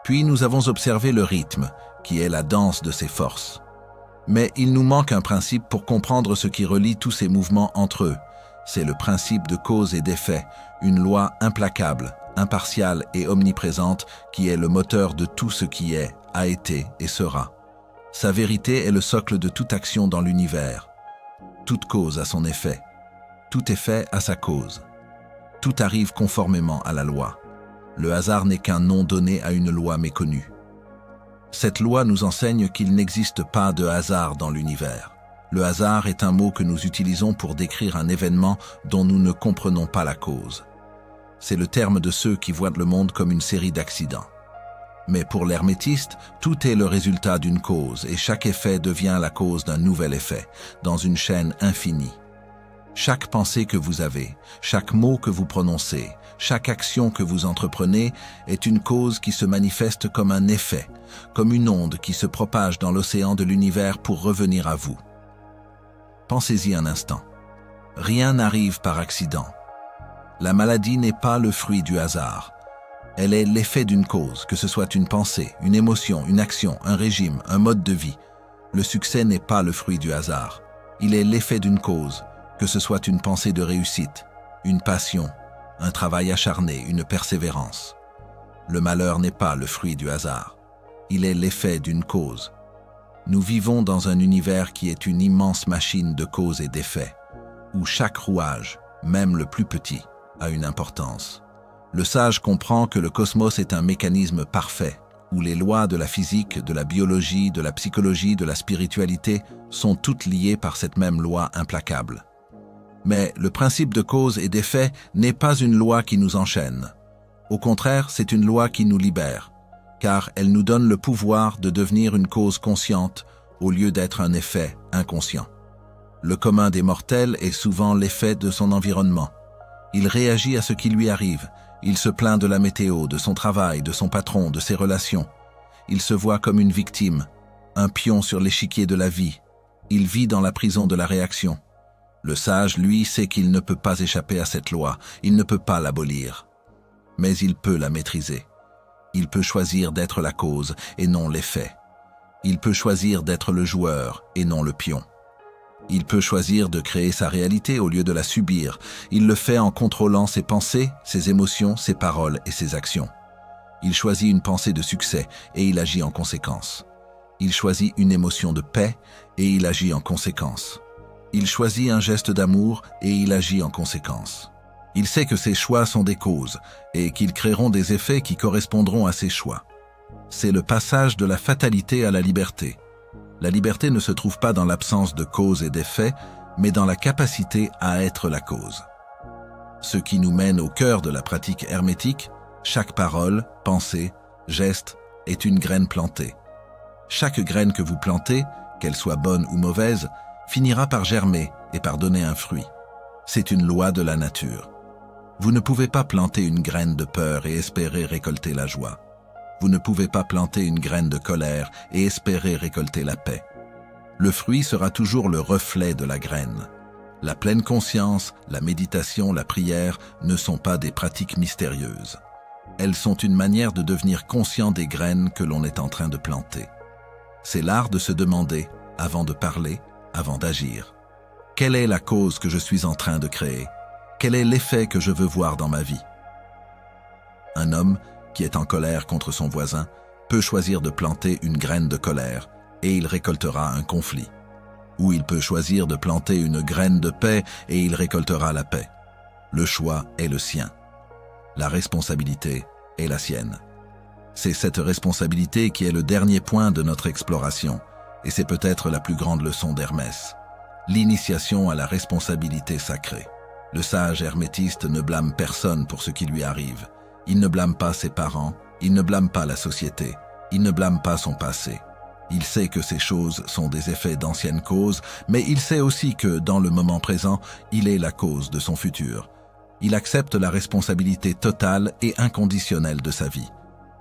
Puis nous avons observé le rythme, qui est la danse de ses forces. Mais il nous manque un principe pour comprendre ce qui relie tous ces mouvements entre eux. C'est le principe de cause et d'effet, une loi implacable, impartiale et omniprésente qui est le moteur de tout ce qui est, a été et sera. Sa vérité est le socle de toute action dans l'univers. Toute cause a son effet. Tout effet a sa cause. Tout arrive conformément à la loi. Le hasard n'est qu'un nom donné à une loi méconnue. Cette loi nous enseigne qu'il n'existe pas de hasard dans l'univers. Le hasard est un mot que nous utilisons pour décrire un événement dont nous ne comprenons pas la cause. C'est le terme de ceux qui voient le monde comme une série d'accidents. Mais pour l'hermétiste, tout est le résultat d'une cause et chaque effet devient la cause d'un nouvel effet, dans une chaîne infinie. Chaque pensée que vous avez, chaque mot que vous prononcez, chaque action que vous entreprenez est une cause qui se manifeste comme un effet, comme une onde qui se propage dans l'océan de l'univers pour revenir à vous. Pensez-y un instant. Rien n'arrive par accident. La maladie n'est pas le fruit du hasard. Elle est l'effet d'une cause, que ce soit une pensée, une émotion, une action, un régime, un mode de vie. Le succès n'est pas le fruit du hasard. Il est l'effet d'une cause, que ce soit une pensée de réussite, une passion, un travail acharné, une persévérance. Le malheur n'est pas le fruit du hasard. Il est l'effet d'une cause. Nous vivons dans un univers qui est une immense machine de cause et d'effet, où chaque rouage, même le plus petit, a une importance. Le sage comprend que le cosmos est un mécanisme parfait, où les lois de la physique, de la biologie, de la psychologie, de la spiritualité sont toutes liées par cette même loi implacable. Mais le principe de cause et d'effet n'est pas une loi qui nous enchaîne. Au contraire, c'est une loi qui nous libère, car elle nous donne le pouvoir de devenir une cause consciente au lieu d'être un effet inconscient. Le commun des mortels est souvent l'effet de son environnement. Il réagit à ce qui lui arrive. Il se plaint de la météo, de son travail, de son patron, de ses relations. Il se voit comme une victime, un pion sur l'échiquier de la vie. Il vit dans la prison de la réaction. Le sage, lui, sait qu'il ne peut pas échapper à cette loi, il ne peut pas l'abolir. Mais il peut la maîtriser. Il peut choisir d'être la cause et non l'effet. Il peut choisir d'être le joueur et non le pion. Il peut choisir de créer sa réalité au lieu de la subir. Il le fait en contrôlant ses pensées, ses émotions, ses paroles et ses actions. Il choisit une pensée de succès et il agit en conséquence. Il choisit une émotion de paix et il agit en conséquence. Il choisit un geste d'amour et il agit en conséquence. Il sait que ses choix sont des causes et qu'ils créeront des effets qui correspondront à ses choix. C'est le passage de la fatalité à la liberté. La liberté ne se trouve pas dans l'absence de cause et d'effet, mais dans la capacité à être la cause. Ce qui nous mène au cœur de la pratique hermétique, chaque parole, pensée, geste est une graine plantée. Chaque graine que vous plantez, qu'elle soit bonne ou mauvaise, finira par germer et par donner un fruit. C'est une loi de la nature. Vous ne pouvez pas planter une graine de peur et espérer récolter la joie. Vous ne pouvez pas planter une graine de colère et espérer récolter la paix. Le fruit sera toujours le reflet de la graine. La pleine conscience, la méditation, la prière ne sont pas des pratiques mystérieuses. Elles sont une manière de devenir conscient des graines que l'on est en train de planter. C'est l'art de se demander, avant de parler, avant d'agir. Quelle est la cause que je suis en train de créer? Quel est l'effet que je veux voir dans ma vie? Un homme qui est en colère contre son voisin peut choisir de planter une graine de colère et il récoltera un conflit. Ou il peut choisir de planter une graine de paix et il récoltera la paix. Le choix est le sien. La responsabilité est la sienne. C'est cette responsabilité qui est le dernier point de notre exploration, et c'est peut-être la plus grande leçon d'Hermès. L'initiation à la responsabilité sacrée. Le sage hermétiste ne blâme personne pour ce qui lui arrive. Il ne blâme pas ses parents, il ne blâme pas la société, il ne blâme pas son passé. Il sait que ces choses sont des effets d'anciennes causes, mais il sait aussi que, dans le moment présent, il est la cause de son futur. Il accepte la responsabilité totale et inconditionnelle de sa vie.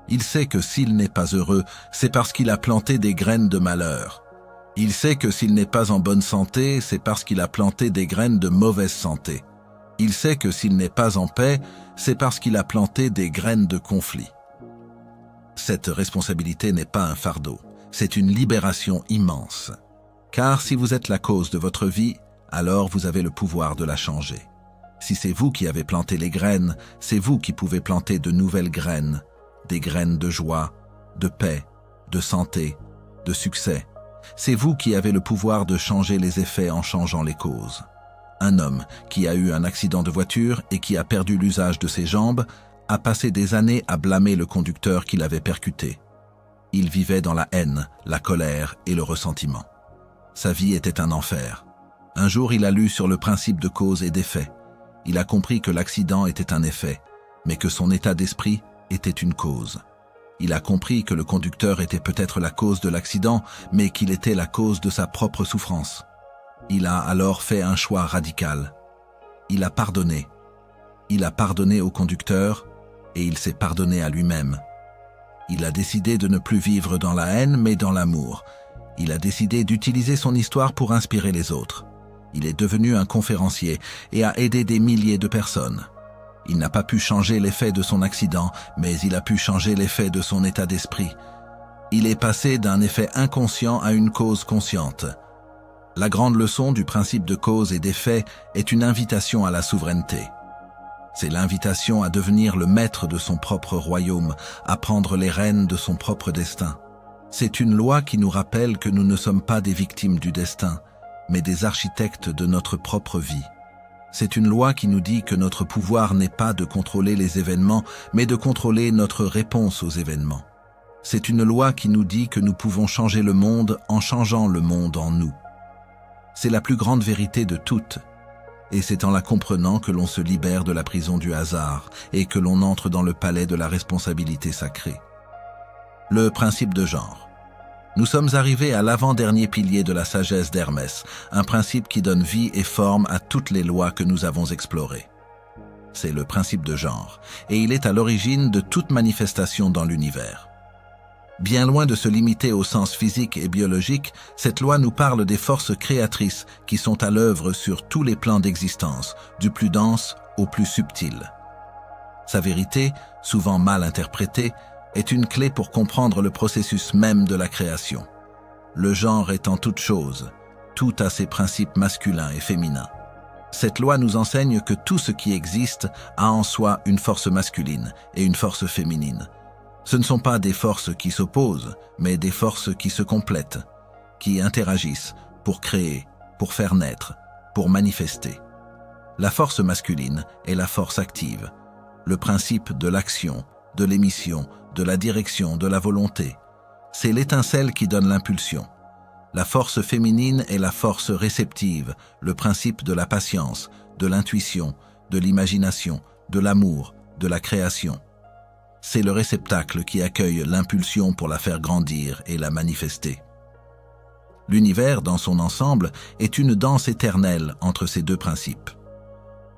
Il sait que s'il n'est pas heureux, c'est parce qu'il a planté des graines de malheur. Il sait que s'il n'est pas en bonne santé, c'est parce qu'il a planté des graines de mauvaise santé. Il sait que s'il n'est pas en paix, c'est parce qu'il a planté des graines de conflit. Cette responsabilité n'est pas un fardeau, c'est une libération immense. Car si vous êtes la cause de votre vie, alors vous avez le pouvoir de la changer. Si c'est vous qui avez planté les graines, c'est vous qui pouvez planter de nouvelles graines, des graines de joie, de paix, de santé, de succès. C'est vous qui avez le pouvoir de changer les effets en changeant les causes. Un homme qui a eu un accident de voiture et qui a perdu l'usage de ses jambes a passé des années à blâmer le conducteur qui l'avait percuté. Il vivait dans la haine, la colère et le ressentiment. Sa vie était un enfer. Un jour, il a lu sur le principe de cause et d'effet. Il a compris que l'accident était un effet, mais que son état d'esprit était une cause. Il a compris que le conducteur était peut-être la cause de l'accident, mais qu'il était la cause de sa propre souffrance. Il a alors fait un choix radical. Il a pardonné. Il a pardonné au conducteur et il s'est pardonné à lui-même. Il a décidé de ne plus vivre dans la haine, mais dans l'amour. Il a décidé d'utiliser son histoire pour inspirer les autres. Il est devenu un conférencier et a aidé des milliers de personnes. Il n'a pas pu changer l'effet de son accident, mais il a pu changer l'effet de son état d'esprit. Il est passé d'un effet inconscient à une cause consciente. La grande leçon du principe de cause et d'effet est une invitation à la souveraineté. C'est l'invitation à devenir le maître de son propre royaume, à prendre les rênes de son propre destin. C'est une loi qui nous rappelle que nous ne sommes pas des victimes du destin, mais des architectes de notre propre vie. C'est une loi qui nous dit que notre pouvoir n'est pas de contrôler les événements, mais de contrôler notre réponse aux événements. C'est une loi qui nous dit que nous pouvons changer le monde en changeant le monde en nous. C'est la plus grande vérité de toutes, et c'est en la comprenant que l'on se libère de la prison du hasard et que l'on entre dans le palais de la responsabilité sacrée. Le principe de genre. Nous sommes arrivés à l'avant-dernier pilier de la sagesse d'Hermès, un principe qui donne vie et forme à toutes les lois que nous avons explorées. C'est le principe de genre, et il est à l'origine de toute manifestation dans l'univers. Bien loin de se limiter au sens physique et biologique, cette loi nous parle des forces créatrices qui sont à l'œuvre sur tous les plans d'existence, du plus dense au plus subtil. Sa vérité, souvent mal interprétée, est une clé pour comprendre le processus même de la création. Le genre est en toute chose, tout a ses principes masculins et féminins. Cette loi nous enseigne que tout ce qui existe a en soi une force masculine et une force féminine. Ce ne sont pas des forces qui s'opposent, mais des forces qui se complètent, qui interagissent pour créer, pour faire naître, pour manifester. La force masculine est la force active, le principe de l'action, de l'émission, de la direction, de la volonté. C'est l'étincelle qui donne l'impulsion. La force féminine est la force réceptive, le principe de la patience, de l'intuition, de l'imagination, de l'amour, de la création. C'est le réceptacle qui accueille l'impulsion pour la faire grandir et la manifester. L'univers, dans son ensemble, est une danse éternelle entre ces deux principes.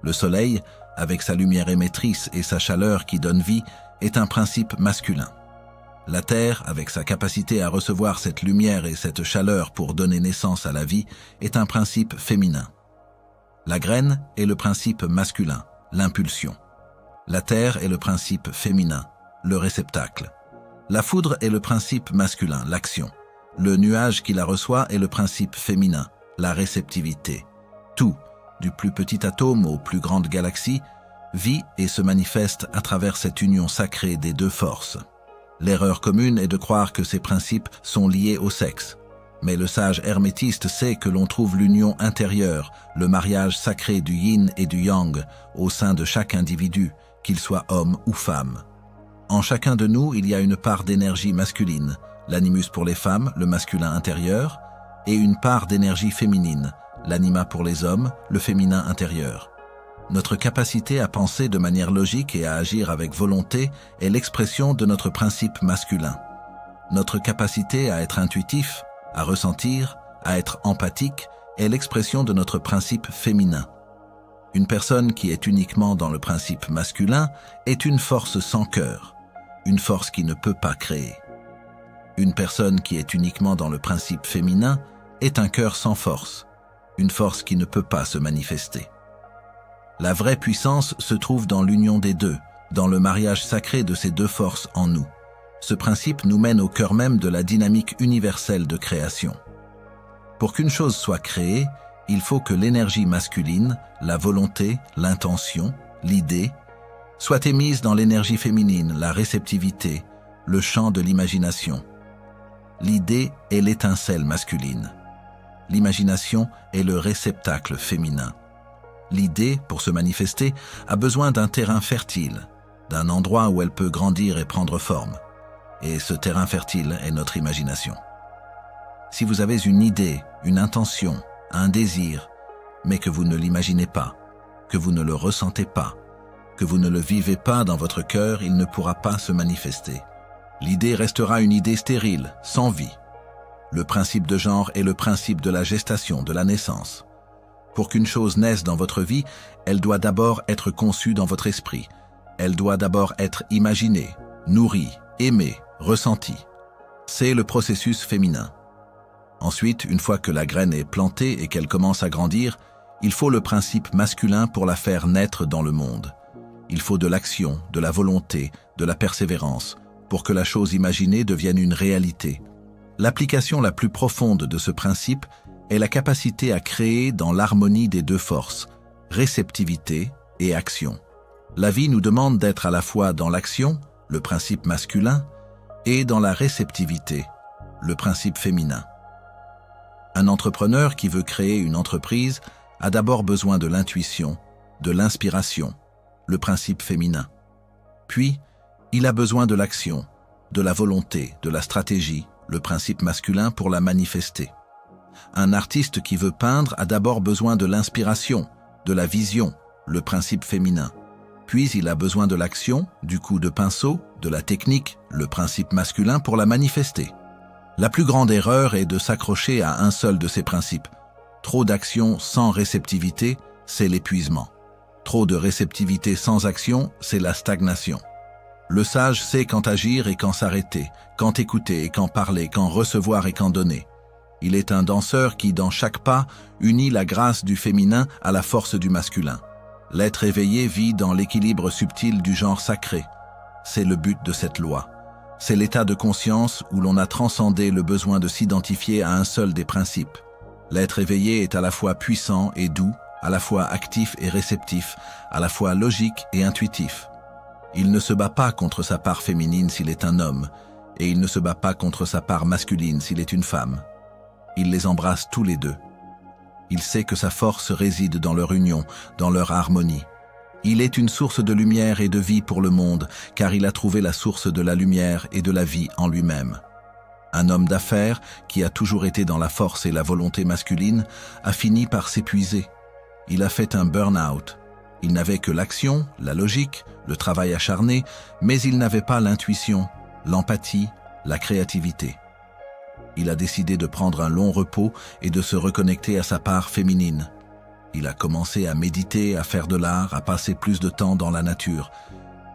Le soleil, avec sa lumière émettrice et sa chaleur qui donne vie, est un principe masculin. La Terre, avec sa capacité à recevoir cette lumière et cette chaleur pour donner naissance à la vie, est un principe féminin. La graine est le principe masculin, l'impulsion. La terre est le principe féminin, le réceptacle. La foudre est le principe masculin, l'action. Le nuage qui la reçoit est le principe féminin, la réceptivité. Tout, du plus petit atome aux plus grandes galaxies, vit et se manifeste à travers cette union sacrée des deux forces. L'erreur commune est de croire que ces principes sont liés au sexe. Mais le sage hermétiste sait que l'on trouve l'union intérieure, le mariage sacré du yin et du yang au sein de chaque individu, qu'il soit homme ou femme. En chacun de nous, il y a une part d'énergie masculine, l'animus pour les femmes, le masculin intérieur, et une part d'énergie féminine, l'anima pour les hommes, le féminin intérieur. Notre capacité à penser de manière logique et à agir avec volonté est l'expression de notre principe masculin. Notre capacité à être intuitif, à ressentir, à être empathique est l'expression de notre principe féminin. Une personne qui est uniquement dans le principe masculin est une force sans cœur, une force qui ne peut pas créer. Une personne qui est uniquement dans le principe féminin est un cœur sans force, une force qui ne peut pas se manifester. La vraie puissance se trouve dans l'union des deux, dans le mariage sacré de ces deux forces en nous. Ce principe nous mène au cœur même de la dynamique universelle de création. Pour qu'une chose soit créée, il faut que l'énergie masculine, la volonté, l'intention, l'idée, soit émise dans l'énergie féminine, la réceptivité, le champ de l'imagination. L'idée est l'étincelle masculine. L'imagination est le réceptacle féminin. L'idée, pour se manifester, a besoin d'un terrain fertile, d'un endroit où elle peut grandir et prendre forme. Et ce terrain fertile est notre imagination. Si vous avez une idée, une intention, un désir, mais que vous ne l'imaginez pas, que vous ne le ressentez pas, que vous ne le vivez pas dans votre cœur, il ne pourra pas se manifester. L'idée restera une idée stérile, sans vie. Le principe de genre est le principe de la gestation, de la naissance. Pour qu'une chose naisse dans votre vie, elle doit d'abord être conçue dans votre esprit. Elle doit d'abord être imaginée, nourrie, aimée, ressentie. C'est le processus féminin. Ensuite, une fois que la graine est plantée et qu'elle commence à grandir, il faut le principe masculin pour la faire naître dans le monde. Il faut de l'action, de la volonté, de la persévérance, pour que la chose imaginée devienne une réalité. L'application la plus profonde de ce principe est la capacité à créer dans l'harmonie des deux forces, réceptivité et action. La vie nous demande d'être à la fois dans l'action, le principe masculin, et dans la réceptivité, le principe féminin. Un entrepreneur qui veut créer une entreprise a d'abord besoin de l'intuition, de l'inspiration, le principe féminin. Puis, il a besoin de l'action, de la volonté, de la stratégie, le principe masculin pour la manifester. Un artiste qui veut peindre a d'abord besoin de l'inspiration, de la vision, le principe féminin. Puis il a besoin de l'action, du coup de pinceau, de la technique, le principe masculin pour la manifester. La plus grande erreur est de s'accrocher à un seul de ces principes. Trop d'action sans réceptivité, c'est l'épuisement. Trop de réceptivité sans action, c'est la stagnation. Le sage sait quand agir et quand s'arrêter, quand écouter et quand parler, quand recevoir et quand donner. Il est un danseur qui, dans chaque pas, unit la grâce du féminin à la force du masculin. L'être éveillé vit dans l'équilibre subtil du genre sacré. C'est le but de cette loi. C'est l'état de conscience où l'on a transcendé le besoin de s'identifier à un seul des principes. L'être éveillé est à la fois puissant et doux, à la fois actif et réceptif, à la fois logique et intuitif. Il ne se bat pas contre sa part féminine s'il est un homme, et il ne se bat pas contre sa part masculine s'il est une femme. Il les embrasse tous les deux. Il sait que sa force réside dans leur union, dans leur harmonie. Il est une source de lumière et de vie pour le monde, car il a trouvé la source de la lumière et de la vie en lui-même. Un homme d'affaires, qui a toujours été dans la force et la volonté masculine, a fini par s'épuiser. Il a fait un burn-out. Il n'avait que l'action, la logique, le travail acharné, mais il n'avait pas l'intuition, l'empathie, la créativité. Il a décidé de prendre un long repos et de se reconnecter à sa part féminine. Il a commencé à méditer, à faire de l'art, à passer plus de temps dans la nature.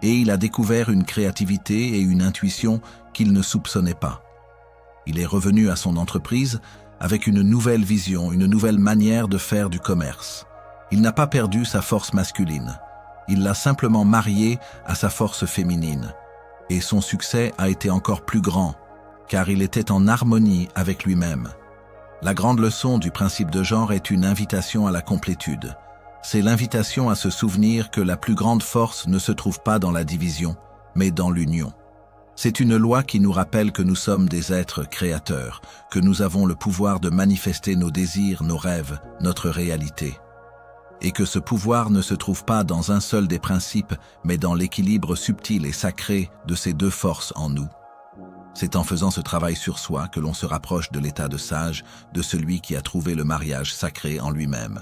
Et il a découvert une créativité et une intuition qu'il ne soupçonnait pas. Il est revenu à son entreprise avec une nouvelle vision, une nouvelle manière de faire du commerce. Il n'a pas perdu sa force masculine. Il l'a simplement mariée à sa force féminine. Et son succès a été encore plus grand, car il était en harmonie avec lui-même. La grande leçon du principe de genre est une invitation à la complétude. C'est l'invitation à se souvenir que la plus grande force ne se trouve pas dans la division, mais dans l'union. C'est une loi qui nous rappelle que nous sommes des êtres créateurs, que nous avons le pouvoir de manifester nos désirs, nos rêves, notre réalité. Et que ce pouvoir ne se trouve pas dans un seul des principes, mais dans l'équilibre subtil et sacré de ces deux forces en nous. C'est en faisant ce travail sur soi que l'on se rapproche de l'état de sage, de celui qui a trouvé le mariage sacré en lui-même.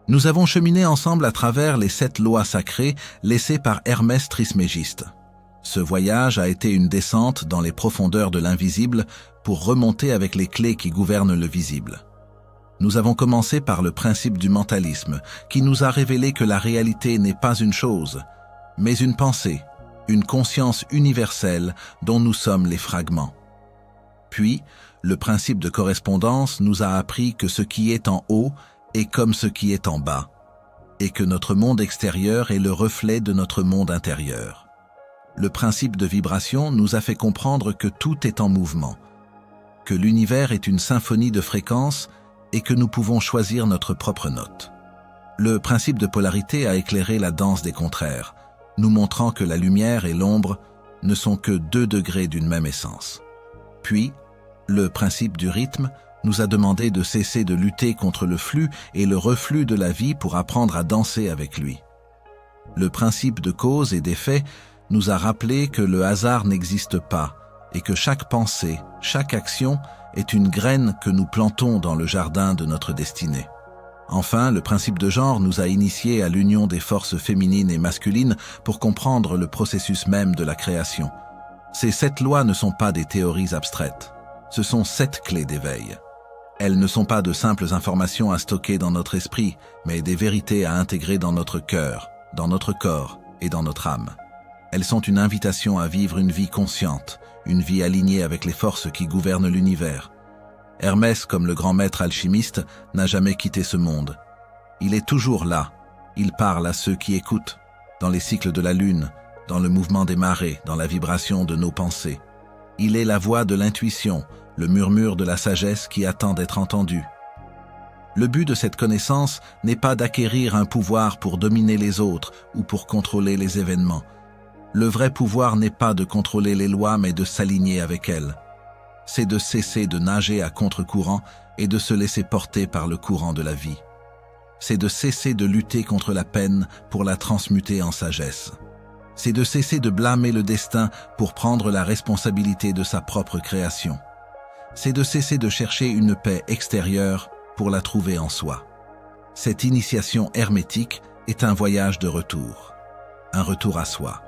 Nous avons cheminé ensemble à travers les 7 lois sacrées laissées par Hermès Trismégiste. Ce voyage a été une descente dans les profondeurs de l'invisible pour remonter avec les clés qui gouvernent le visible. Nous avons commencé par le principe du mentalisme, qui nous a révélé que la réalité n'est pas une chose, mais une pensée, une conscience universelle dont nous sommes les fragments. Puis, le principe de correspondance nous a appris que ce qui est en haut est comme ce qui est en bas, et que notre monde extérieur est le reflet de notre monde intérieur. Le principe de vibration nous a fait comprendre que tout est en mouvement, que l'univers est une symphonie de fréquences et que nous pouvons choisir notre propre note. Le principe de polarité a éclairé la danse des contraires, nous montrant que la lumière et l'ombre ne sont que 2 degrés d'une même essence. Puis, le principe du rythme nous a demandé de cesser de lutter contre le flux et le reflux de la vie pour apprendre à danser avec lui. Le principe de cause et d'effet nous a rappelé que le hasard n'existe pas et que chaque pensée, chaque action est une graine que nous plantons dans le jardin de notre destinée. Enfin, le principe de genre nous a initiés à l'union des forces féminines et masculines pour comprendre le processus même de la création. Ces 7 lois ne sont pas des théories abstraites, ce sont 7 clés d'éveil. Elles ne sont pas de simples informations à stocker dans notre esprit, mais des vérités à intégrer dans notre cœur, dans notre corps et dans notre âme. Elles sont une invitation à vivre une vie consciente, une vie alignée avec les forces qui gouvernent l'univers. Hermès, comme le grand maître alchimiste, n'a jamais quitté ce monde. Il est toujours là. Il parle à ceux qui écoutent, dans les cycles de la lune, dans le mouvement des marées, dans la vibration de nos pensées. Il est la voix de l'intuition, le murmure de la sagesse qui attend d'être entendu. Le but de cette connaissance n'est pas d'acquérir un pouvoir pour dominer les autres ou pour contrôler les événements. Le vrai pouvoir n'est pas de contrôler les lois, mais de s'aligner avec elles. C'est de cesser de nager à contre-courant et de se laisser porter par le courant de la vie. C'est de cesser de lutter contre la peine pour la transmuter en sagesse. C'est de cesser de blâmer le destin pour prendre la responsabilité de sa propre création. C'est de cesser de chercher une paix extérieure pour la trouver en soi. Cette initiation hermétique est un voyage de retour. Un retour à soi.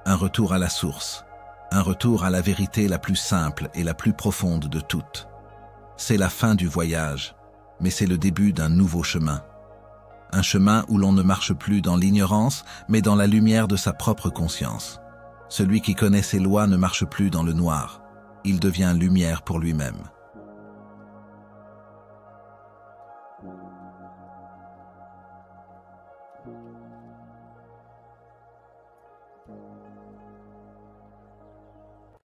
Un retour à la source, un retour à la vérité la plus simple et la plus profonde de toutes. C'est la fin du voyage, mais c'est le début d'un nouveau chemin. Un chemin où l'on ne marche plus dans l'ignorance, mais dans la lumière de sa propre conscience. Celui qui connaît ses lois ne marche plus dans le noir, il devient lumière pour lui-même.